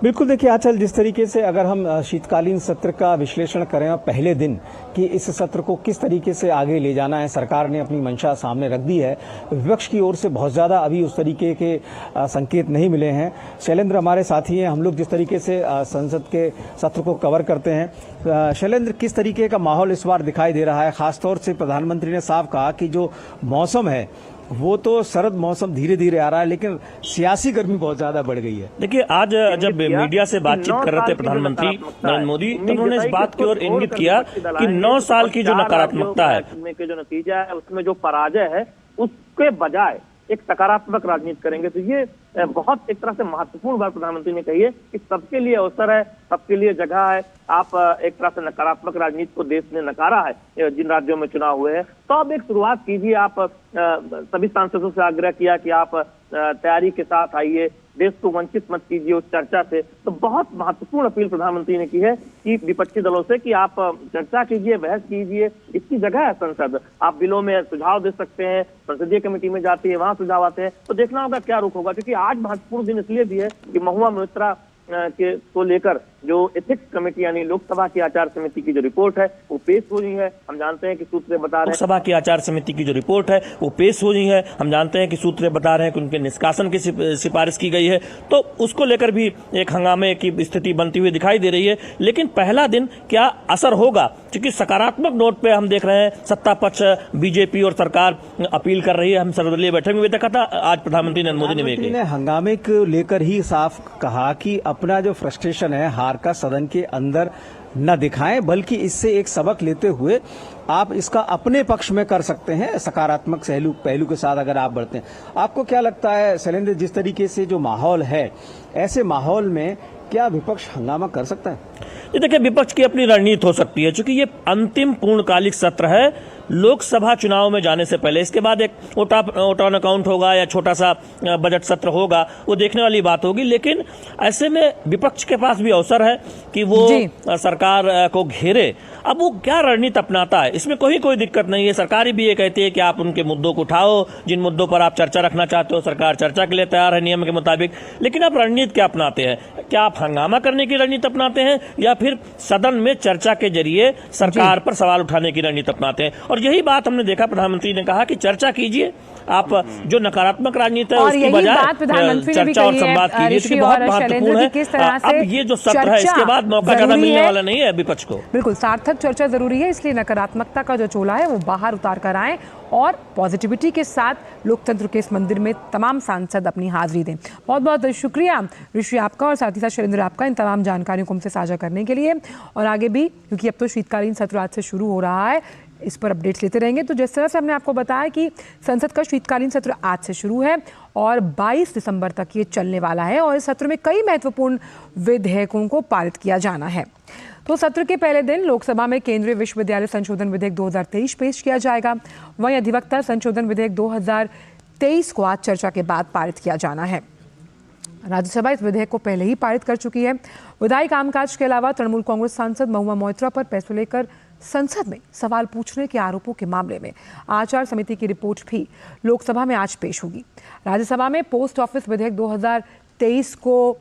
Speaker 11: बिल्कुल, देखिए आजकल जिस तरीके से अगर हम शीतकालीन सत्र का विश्लेषण करें और पहले दिन कि इस सत्र को किस तरीके से आगे ले जाना है, सरकार ने अपनी मंशा सामने रख दी है। विपक्ष की ओर से बहुत ज़्यादा अभी उस तरीके के संकेत नहीं मिले हैं। शैलेंद्र हमारे साथी हैं। हम लोग जिस तरीके से संसद के सत्र को कवर करते हैं, शैलेंद्र किस तरीके का माहौल इस बार दिखाई दे रहा है? खासतौर से प्रधानमंत्री ने साफ कहा कि जो मौसम है वो तो शरद मौसम धीरे धीरे आ रहा है लेकिन सियासी गर्मी बहुत ज्यादा बढ़ गई है।
Speaker 12: देखिए, आज जब मीडिया से बातचीत कर रहे थे प्रधानमंत्री नरेंद्र मोदी तो उन्होंने इस बात की ओर इंगित किया कि 9 साल की जो नकारात्मकता है
Speaker 13: के जो नतीजा है उसमें जो पराजय है उसके बजाय एक सकारात्मक राजनीति करेंगे। तो ये बहुत एक तरह से महत्वपूर्ण बात प्रधानमंत्री ने कही है कि सबके लिए अवसर है, सबके लिए जगह है। आप एक तरह से नकारात्मक राजनीति को देश ने नकारा है जिन राज्यों में चुनाव हुए हैं, तो अब एक शुरुआत कीजिए। आप सभी सांसदों से आग्रह किया कि आप तैयारी के साथ आइए, देश को वंचित मत कीजिए उस चर्चा से। तो बहुत महत्वपूर्ण अपील प्रधानमंत्री ने की है कि विपक्षी दलों से कि आप चर्चा कीजिए, बहस कीजिए, इसकी जगह है संसद। आप बिलों में सुझाव दे सकते हैं, संसदीय कमेटी में जाती है, वहां सुझाव आते हैं, तो देखना होगा क्या रुख होगा। क्योंकि आज महत्वपूर्ण दिन इसलिए भी है कि महुआ मोइत्रा के को लेकर जो एथिक्स कमेटी यानी लोकसभा की आचार समिति की जो रिपोर्ट है वो पेश हो रही है। हम जानते हैं कि सूत्र बता रहे हैं
Speaker 12: लोकसभा की आचार समिति की जो रिपोर्ट है वो पेश हो रही है। हम जानते हैं कि सूत्र बता रहे हैं कि उनके निष्कासन की सिफारिश की गई है, तो उसको लेकर भी एक हंगामे की स्थिति बनती हुई दिखाई दे रही है। लेकिन पहला दिन क्या असर होगा, क्योंकि सकारात्मक नोट पे हम देख रहे हैं सत्ता पक्ष बीजेपी और सरकार अपील कर रही है। हम सर्वदलीय बैठक में भी देखा था, आज प्रधानमंत्री नरेंद्र मोदी ने
Speaker 11: हंगामे को लेकर ही साफ कहा कि अपना जो फ्रस्ट्रेशन है हार का सदन के अंदर न दिखाएं, बल्कि इससे एक सबक लेते हुए आप इसका अपने पक्ष में कर सकते हैं, सकारात्मक पहलू के साथ अगर आप बढ़ते हैं। आपको क्या लगता है शैलेंद्र, जिस तरीके से जो माहौल है, ऐसे माहौल में क्या विपक्ष हंगामा कर सकता है?
Speaker 12: ये देखिए, विपक्ष की अपनी रणनीति हो सकती है, क्योंकि ये अंतिम पूर्णकालिक सत्र है लोकसभा चुनाव में जाने से पहले। इसके बाद एक वोट ऑन अकाउंट होगा या छोटा सा बजट सत्र होगा, वो देखने वाली बात होगी। लेकिन ऐसे में विपक्ष के पास भी अवसर है कि वो सरकार को घेरे। अब वो क्या रणनीति अपनाता है, इसमें कोई दिक्कत नहीं है। सरकार भी ये कहती है कि आप उनके मुद्दों को उठाओ, जिन मुद्दों पर आप चर्चा रखना चाहते हो सरकार चर्चा के लिए तैयार है नियम के मुताबिक। लेकिन आप रणनीति क्या अपनाते हैं? क्या आप हंगामा करने की रणनीति अपनाते हैं या फिर सदन में चर्चा के जरिए सरकार पर सवाल उठाने की रणनीति अपनाते हैं? और यही बात हमने देखा, प्रधानमंत्री ने कहा कि चर्चा कीजिए, आप जो नकारात्मक राजनीति है उसकी बजाय चर्चा और संवाद कीजिए। बहुत महत्वपूर्ण है। अब ये जो सत्र है इसके बाद मौका ज्यादा मिलने वाला नहीं है विपक्ष को।
Speaker 1: बिल्कुल सार्थक चर्चा जरूरी है, इसलिए नकारात्मकता का जो चोला है वो बाहर उतार कर आए और पॉजिटिविटी के साथ लोकतंत्र के इस मंदिर में तमाम सांसद अपनी हाजिरी दें। बहुत बहुत शुक्रिया ऋषि आपका और साथ ही साथ शैलेंद्र आपका इन तमाम जानकारियों को हमसे साझा करने के लिए। और आगे भी, क्योंकि अब तो शीतकालीन सत्र आज से शुरू हो रहा है, इस पर अपडेट्स लेते रहेंगे। तो जिस तरह से हमने आपको बताया कि संसद का शीतकालीन सत्र आज से शुरू है और 22 दिसंबर तक ये चलने वाला है और इस सत्र में कई महत्वपूर्ण विधेयकों को पारित किया जाना है। तो सत्र के पहले दिन लोकसभा में केंद्रीय विश्वविद्यालय संशोधन विधेयक 2023 पेश किया जाएगा। वहीं अधिवक्ता संशोधन विधेयक 2023 को आज चर्चा के बाद पारित किया जाना है। राज्यसभा इस विधेयक को पहले ही पारित कर चुकी है। विधायी कामकाज के अलावा तृणमूल कांग्रेस सांसद महुआ मोइत्रा पर पैसों लेकर संसद में सवाल पूछने के आरोपों के मामले में आचार समिति की रिपोर्ट भी लोकसभा में आज पेश होगी। राज्यसभा में पोस्ट ऑफिस विधेयक 2023 को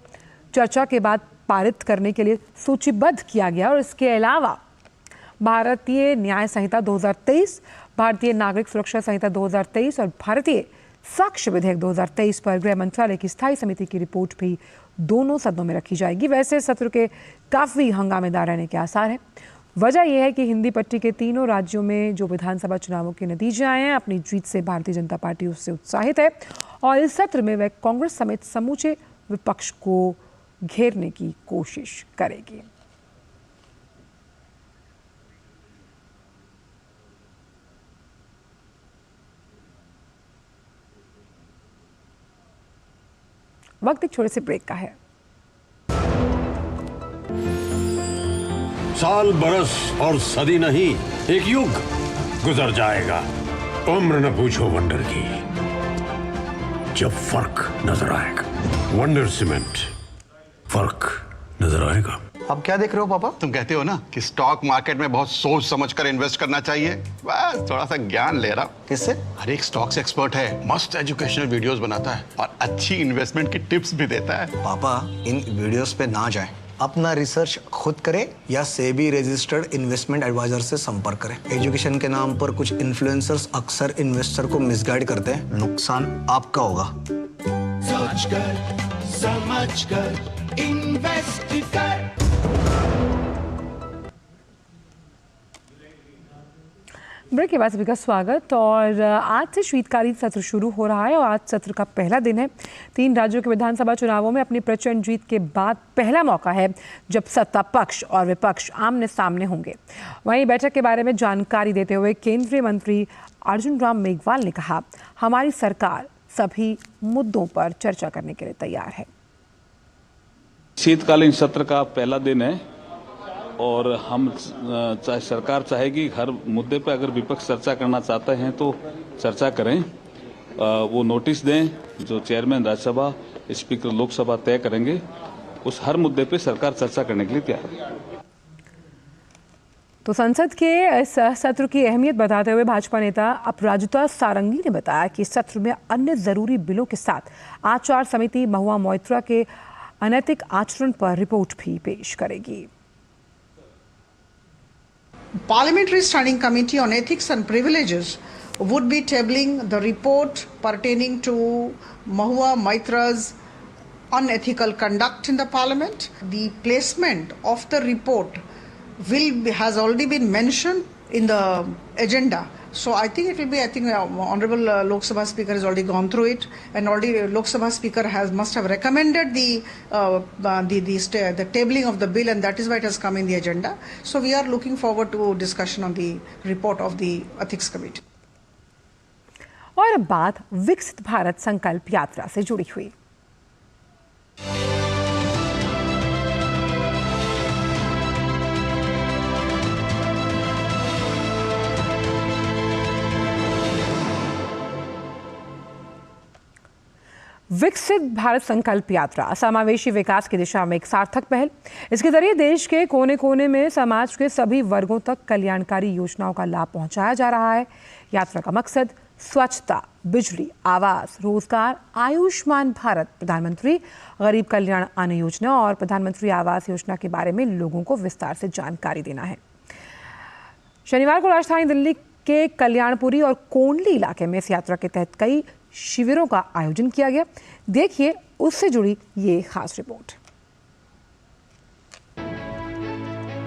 Speaker 1: चर्चा के बाद पारित करने के लिए सूचीबद्ध किया गया और इसके अलावा भारतीय न्याय संहिता 2023, भारतीय नागरिक सुरक्षा संहिता 2023 और भारतीय साक्ष्य विधेयक 2023 पर गृह मंत्रालय की स्थायी समिति की रिपोर्ट भी दोनों सदनों में रखी जाएगी। वैसे सत्र के काफी हंगामेदार रहने के आसार हैं। वजह यह है कि हिंदी पट्टी के तीनों राज्यों में जो विधानसभा चुनावों के नतीजे आए हैं, अपनी जीत से भारतीय जनता पार्टी उससे उत्साहित है और इस सत्र में वह कांग्रेस समेत समूचे विपक्ष को घेरने की कोशिश करेगी। वक्त एक छोटे से ब्रेक का है।
Speaker 5: साल बरस और सदी नहीं, एक युग गुजर जाएगा। उम्र न पूछो वंडर की, जब फर्क नजर आएगा। वंडर सीमेंट, फर्क नजर आएगा।
Speaker 6: अब क्या देख रहे हो पापा?
Speaker 7: तुम कहते हो ना कि स्टॉक मार्केट में बहुत सोच समझकर इन्वेस्ट करना चाहिए, बस थोड़ा सा ज्ञान ले रहा हूं।
Speaker 6: किससे?
Speaker 7: हर एक स्टॉक्स एक्सपर्ट है, मस्त एजुकेशनल वीडियोस बनाता है और अच्छी इन्वेस्टमेंट की टिप्स भी देता है।
Speaker 6: पापा इन वीडियोस पे ना जाएं, अपना रिसर्च खुद करें या सेबी रजिस्टर्ड इन्वेस्टमेंट एडवाइजर से संपर्क करें। एजुकेशन के नाम पर कुछ इन्फ्लुएंसर्स अक्सर इन्वेस्टर को मिसगाइड करते हैं, नुकसान आपका होगा।
Speaker 8: सोच कर समझ कर इन्वेस्ट कर।
Speaker 1: ब्रेक के बाद सभी का स्वागत। और आज से शीतकालीन सत्र शुरू हो रहा है और आज सत्र का पहला दिन है। 3 राज्यों के विधानसभा चुनावों में अपनी प्रचंड जीत के बाद पहला मौका है जब सत्ता पक्ष और विपक्ष आमने सामने होंगे। वहीं बैठक के बारे में जानकारी देते हुए केंद्रीय मंत्री अर्जुन राम मेघवाल ने कहा, हमारी सरकार सभी मुद्दों पर चर्चा करने के लिए तैयार है।
Speaker 14: शीतकालीन सत्र का पहला दिन है और हम सरकार चाहेगी हर मुद्दे पर अगर विपक्ष चर्चा करना चाहते हैं तो चर्चा करें, वो नोटिस दें जो चेयरमैन राज्यसभा स्पीकर लोकसभा तय करेंगे, उस हर मुद्दे पे सरकार चर्चा करने के लिए तैयार है।
Speaker 1: तो संसद के इस सत्र की अहमियत बताते हुए भाजपा नेता अपराजिता सारंगी ने बताया कि सत्र में अन्य जरूरी बिलों के साथ आचार समिति महुआ मोइत्रा के अनैतिक आचरण पर रिपोर्ट भी पेश करेगी।
Speaker 15: Parliamentary Standing Committee on Ethics and Privileges would be tabling the report pertaining to Mahua Moitra's unethical conduct in the Parliament. The placement of the report has already been mentioned in the agenda. So I think it will be, Honorable Lok Sabha Speaker has already gone through it, and already Lok Sabha Speaker must have recommended the tabling of the bill, and that is why it has come in the agenda. So we are looking forward to discussion on the report of the Ethics Committee.
Speaker 1: और अब बात विकसित भारत संकल्प यात्रा से जुड़ी हुई। विकसित भारत संकल्प यात्रा समावेशी विकास की दिशा में एक सार्थक पहल। इसके जरिए देश के कोने कोने में समाज के सभी वर्गों तक कल्याणकारी योजनाओं का लाभ पहुंचाया जा रहा है। यात्रा का मकसद स्वच्छता, बिजली, आवास, रोजगार, आयुष्मान भारत, प्रधानमंत्री गरीब कल्याण अन्न योजना और प्रधानमंत्री आवास योजना के बारे में लोगों को विस्तार से जानकारी देना है। शनिवार को राजधानी दिल्ली के कल्याणपुरी और कोंडली इलाके में इस यात्रा के तहत कई शिविरों का आयोजन किया गया। देखिए उससे जुड़ी ये खास रिपोर्ट।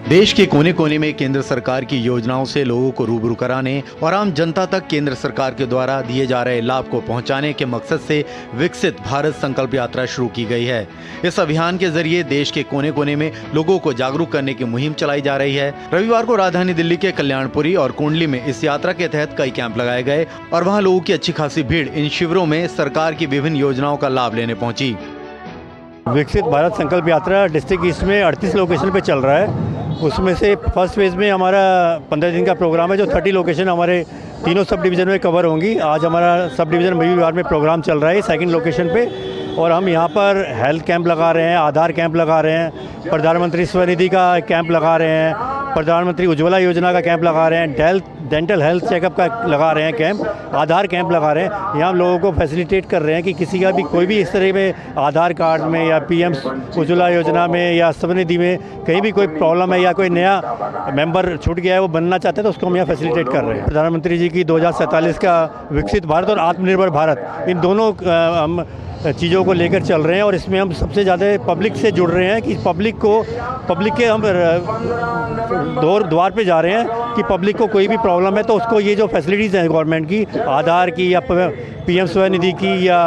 Speaker 16: देश के कोने कोने में केंद्र सरकार की योजनाओं से लोगों को रूबरू कराने और आम जनता तक केंद्र सरकार के द्वारा दिए जा रहे लाभ को पहुंचाने के मकसद से विकसित भारत संकल्प यात्रा शुरू की गई है। इस अभियान के जरिए देश के कोने कोने में लोगों को जागरूक करने की मुहिम चलाई जा रही है। रविवार को राजधानी दिल्ली के कल्याणपुरी और कुंडली में इस यात्रा के तहत कई कैंप लगाए गए और वहाँ लोगों की अच्छी खासी भीड़ इन शिविरों में सरकार की विभिन्न योजनाओं का लाभ लेने पहुंची।
Speaker 17: विकसित भारत संकल्प यात्रा डिस्ट्रिक्ट ईस्ट में 38 लोकेशन पे चल रहा है। उसमें से फर्स्ट फेज़ में हमारा 15 दिन का प्रोग्राम है, जो 30 लोकेशन हमारे तीनों सब डिवीज़न में कवर होंगी। आज हमारा सब डिवीज़न मयूर विहार में प्रोग्राम चल रहा है सेकंड लोकेशन पे, और हम यहाँ पर हेल्थ कैंप लगा रहे हैं, आधार कैंप लगा रहे हैं, प्रधानमंत्री स्वनिधि का कैंप लगा रहे हैं, प्रधानमंत्री उज्ज्वला योजना का कैंप लगा रहे हैं, डेंटल हेल्थ चेकअप का लगा रहे हैं कैंप, आधार कैंप लगा रहे हैं। यहाँ हम लोगों को फैसिलिटेट कर रहे हैं कि किसी का भी कोई भी इस तरह में आधार कार्ड में या पीएम उज्ज्वला योजना में या स्वनिधि में कहीं भी कोई प्रॉब्लम है या कोई नया मेंबर छूट गया है वो बनना चाहते हैं तो उसको हम यहाँ फैसिलिटेट कर रहे हैं। प्रधानमंत्री जी की 2047 का विकसित भारत और आत्मनिर्भर भारत, इन दोनों हम चीज़ों को लेकर चल रहे हैं और इसमें हम सबसे ज़्यादा पब्लिक से जुड़ रहे हैं कि पब्लिक के हम द्वार पे जा रहे हैं कि पब्लिक को कोई भी प्रॉब्लम है तो उसको ये जो फैसिलिटीज़ हैं गवर्नमेंट की, आधार की या पीएम स्वनिधि की या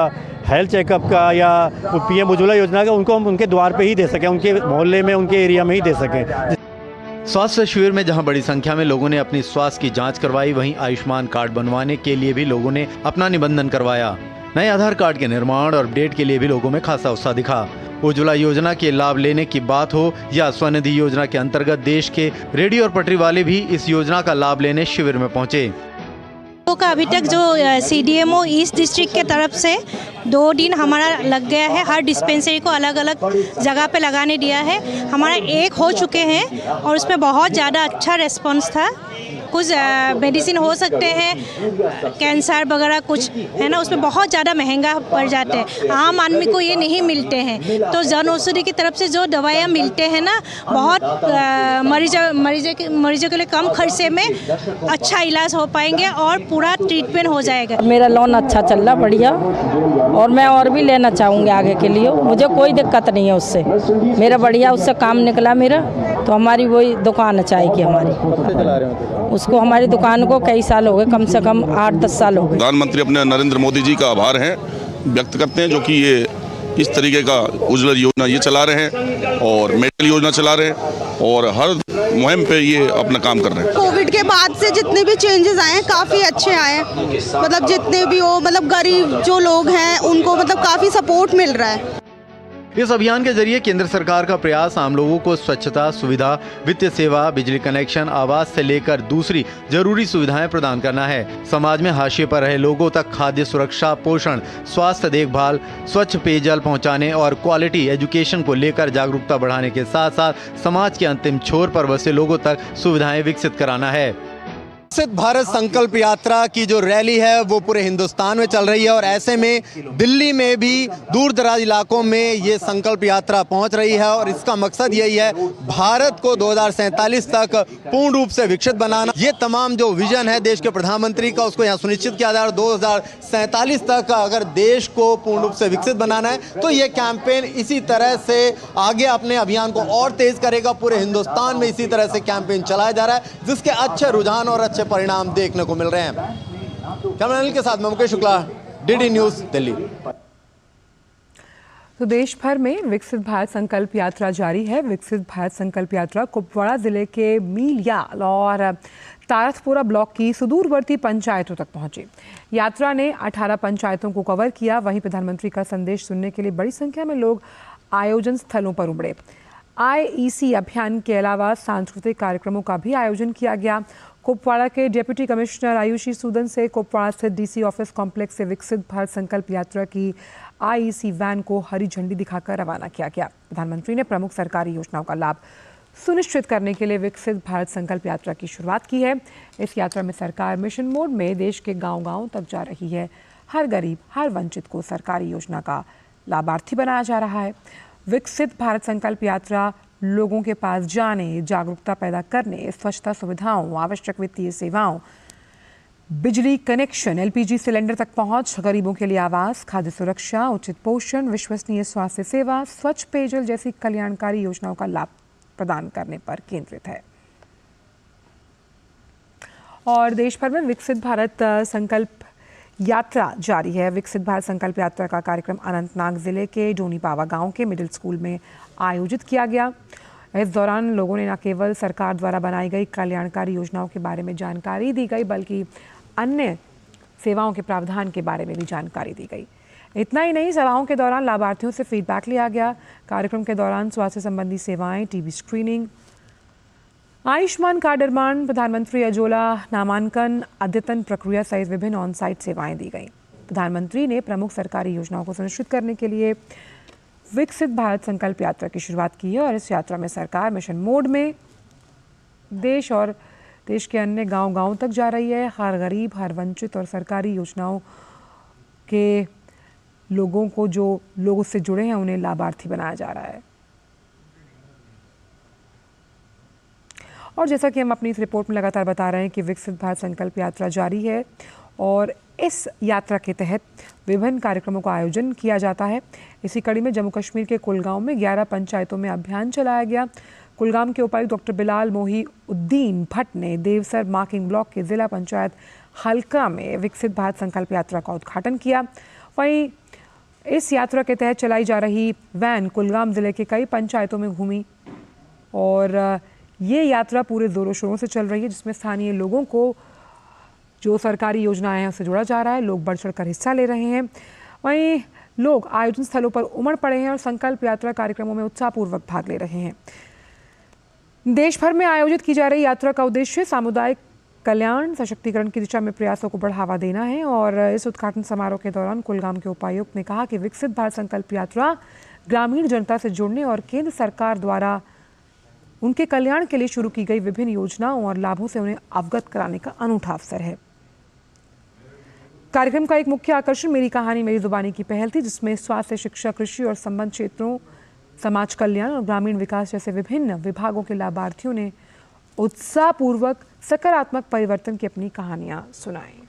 Speaker 17: हेल्थ चेकअप का या पीएम उज्ज्वला योजना का, उनको हम उनके द्वार पे ही दे सकें, उनके मोहल्ले में उनके एरिया में ही दे सकें।
Speaker 16: स्वास्थ्य शिविर में जहां बड़ी संख्या में लोगों ने अपनी स्वास्थ्य की जांच करवाई, वहीं आयुष्मान कार्ड बनवाने के लिए भी लोगों ने अपना निबंधन करवाया। नए आधार कार्ड के निर्माण और अपडेट के लिए भी लोगों में खासा उत्साह दिखा। उज्ज्वला योजना के लाभ लेने की बात हो या स्वनिधि योजना के अंतर्गत देश के रेडी और पटरी वाले भी इस योजना का लाभ लेने शिविर में पहुंचे।
Speaker 18: का अभी तक जो CDMO ईस्ट डिस्ट्रिक्ट के तरफ से 2 दिन हमारा लग गया है, हर डिस्पेंसरी को अलग अलग जगह पे लगाने दिया है। हमारा 1 हो चुके हैं और उसमें बहुत ज़्यादा अच्छा रिस्पांस था। कुछ मेडिसिन हो सकते हैं, कैंसर वगैरह कुछ है ना, उसमें बहुत ज़्यादा महंगा पड़ जाते हैं, आम आदमी को ये नहीं मिलते हैं। तो जन औषधि की तरफ से जो दवाइयाँ मिलते हैं ना, बहुत मरीजों के लिए कम खर्चे में अच्छा इलाज हो पाएंगे और पूरा ट्रीटमेंट हो जाएगा।
Speaker 19: मेरा लोन अच्छा चल रहा, बढ़िया, और मैं और भी लेना चाहूँगी आगे के लिए। मुझे कोई दिक्कत नहीं है उससे, मेरा बढ़िया उससे काम निकला मेरा, तो हमारी वही दुकान है चाय की हमारी, उसको, हमारी दुकान को कई साल हो गए, कम से कम 8-10 साल हो गए।
Speaker 20: प्रधानमंत्री अपने नरेंद्र मोदी जी का आभार है व्यक्त करते हैं, जो कि ये इस तरीके का उज्ज्वला योजना ये चला रहे हैं और मेडिकल योजना चला रहे हैं और हर मुहिम पे ये अपना काम कर रहे हैं।
Speaker 21: कोविड के बाद से जितने भी चेंजेस आए हैं काफ़ी अच्छे आए हैं, मतलब जितने भी हो, मतलब गरीब जो लोग हैं उनको मतलब काफ़ी सपोर्ट मिल रहा है।
Speaker 16: इस अभियान के जरिए केंद्र सरकार का प्रयास आम लोगों को स्वच्छता, सुविधा, वित्तीय सेवा, बिजली कनेक्शन, आवास से लेकर दूसरी जरूरी सुविधाएं प्रदान करना है। समाज में हाशिए पर रहे लोगों तक खाद्य सुरक्षा, पोषण, स्वास्थ्य देखभाल, स्वच्छ पेयजल पहुंचाने और क्वालिटी एजुकेशन को लेकर जागरूकता बढ़ाने के साथ साथ समाज के अंतिम छोर पर बसे लोगों तक सुविधाएं विकसित कराना है।
Speaker 22: विकसित भारत संकल्प यात्रा की जो रैली है वो पूरे हिंदुस्तान में चल रही है और ऐसे में दिल्ली में भी दूर दराज इलाकों में ये संकल्प यात्रा पहुंच रही है और इसका मकसद यही है भारत को 2047 तक पूर्ण रूप से विकसित बनाना। ये तमाम जो विजन है देश के प्रधानमंत्री का उसको यहाँ सुनिश्चित किया जा रहा है। 2047 तक अगर देश को पूर्ण रूप से विकसित बनाना है तो ये कैंपेन इसी तरह से आगे अपने अभियान को और तेज करेगा। पूरे हिंदुस्तान में इसी तरह से कैंपेन चलाया जा रहा है जिसके अच्छे रुझान और अच्छे परिणाम देखने को मिल रहे हैं। कैमरा के साथ मैं मुकेश शुक्ला, डीडी न्यूज, दिल्ली।
Speaker 1: तो देश भर में विकसित भारत संकल्प यात्रा जारी है। विकसित भारत संकल्प यात्रा कुपवाड़ा जिले के मीलयाल और तारथपुरा ब्लॉक की सुदूरवर्ती पंचायतों तक पहुंची। यात्रा ने 18 पंचायतों को कवर किया। वहीं प्रधानमंत्री का संदेश सुनने के लिए बड़ी संख्या में लोग आयोजन स्थलों पर उमड़े। IEC अभियान के अलावा सांस्कृतिक कार्यक्रमों का भी आयोजन किया गया। कुपवाड़ा के डिप्टी कमिश्नर आयुषी सूदन से कुपवाड़ा स्थित DC ऑफिस कॉम्प्लेक्स से विकसित भारत संकल्प यात्रा की IEC वैन को हरी झंडी दिखाकर रवाना किया गया। प्रधानमंत्री ने प्रमुख सरकारी योजनाओं का लाभ सुनिश्चित करने के लिए विकसित भारत संकल्प यात्रा की शुरुआत की है। इस यात्रा में सरकार मिशन मोड में देश के गांव-गांव तक जा रही है। हर गरीब, हर वंचित को सरकारी योजना का लाभार्थी बनाया जा रहा है। विकसित भारत संकल्प यात्रा लोगों के पास जाने, जागरूकता पैदा करने, स्वच्छता सुविधाओं, आवश्यक वित्तीय सेवाओं, बिजली कनेक्शन, LPG सिलेंडर तक पहुंच, गरीबों के लिए आवास, खाद्य सुरक्षा, उचित पोषण, विश्वसनीय स्वास्थ्य सेवा, स्वच्छ पेयजल जैसी कल्याणकारी योजनाओं का लाभ प्रदान करने पर केंद्रित है। और देश भर में विकसित भारत संकल्प यात्रा जारी है। विकसित भारत संकल्प यात्रा का कार्यक्रम अनंतनाग जिले के डोनीपावा गांव के मिडिल स्कूल में आयोजित किया गया। इस दौरान लोगों ने न केवल सरकार द्वारा बनाई गई कल्याणकारी योजनाओं के बारे में जानकारी दी गई, बल्कि अन्य सेवाओं के प्रावधान के बारे में भी जानकारी दी गई। इतना ही नहीं, सभाओं के दौरान लाभार्थियों से फीडबैक लिया गया। कार्यक्रम के दौरान स्वास्थ्य संबंधी सेवाएं, TB स्क्रीनिंग, आयुष्मान कार्ड निर्माण, प्रधानमंत्री उज्ज्वला नामांकन, अद्यतन प्रक्रिया सहित विभिन्न ऑन साइट सेवाएं दी गई। प्रधानमंत्री ने प्रमुख सरकारी योजनाओं को सुनिश्चित करने के लिए विकसित भारत संकल्प यात्रा की शुरुआत की है और इस यात्रा में सरकार मिशन मोड में देश और देश के अन्य गांव-गांव तक जा रही है। हर गरीब, हर वंचित और सरकारी योजनाओं के लोगों को, जो लोग उससे जुड़े हैं, उन्हें लाभार्थी बनाया जा रहा है। और जैसा कि हम अपनी इस रिपोर्ट में लगातार बता रहे हैं कि विकसित भारत संकल्प यात्रा जारी है और इस यात्रा के तहत विभिन्न कार्यक्रमों का आयोजन किया जाता है। इसी कड़ी में जम्मू कश्मीर के कुलगांव में 11 पंचायतों में अभियान चलाया गया। कुलगाम के उपायुक्त डॉक्टर बिलाल मोहीउद्दीन भट्ट ने देवसर मार्किंग ब्लॉक के जिला पंचायत हल्का में विकसित भारत संकल्प यात्रा का उद्घाटन किया। वहीं इस यात्रा के तहत चलाई जा रही वैन कुलगाम जिले के कई पंचायतों में घूमी और ये यात्रा पूरे जोरों शोरों से चल रही है, जिसमें स्थानीय लोगों को जो सरकारी योजनाएं हैं उससे जोड़ा जा रहा है। लोग बढ़ चढ़कर हिस्सा ले रहे हैं। वहीं लोग आयोजन स्थलों पर उमड़ पड़े हैं और संकल्प यात्रा कार्यक्रमों में उत्साहपूर्वक भाग ले रहे हैं। देश भर में आयोजित की जा रही यात्रा का उद्देश्य सामुदायिक कल्याण, सशक्तिकरण की दिशा में प्रयासों को बढ़ावा देना है। और इस उद्घाटन समारोह के दौरान कुलगाम के उपायुक्त ने कहा कि विकसित भारत संकल्प यात्रा ग्रामीण जनता से जुड़ने और केंद्र सरकार द्वारा उनके कल्याण के लिए शुरू की गई विभिन्न योजनाओं और लाभों से उन्हें अवगत कराने का अनूठा अवसर है। कार्यक्रम का एक मुख्य आकर्षण मेरी कहानी मेरी जुबानी की पहल थी, जिसमें स्वास्थ्य, शिक्षा, कृषि और संबंध क्षेत्रों, समाज कल्याण और ग्रामीण विकास जैसे विभिन्न विभागों के लाभार्थियों ने उत्साहपूर्वक सकारात्मक परिवर्तन की अपनी कहानियां सुनाई।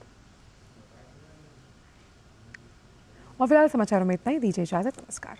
Speaker 1: और फिलहाल समाचारों में इतना ही। दीजिए इजाजत। नमस्कार।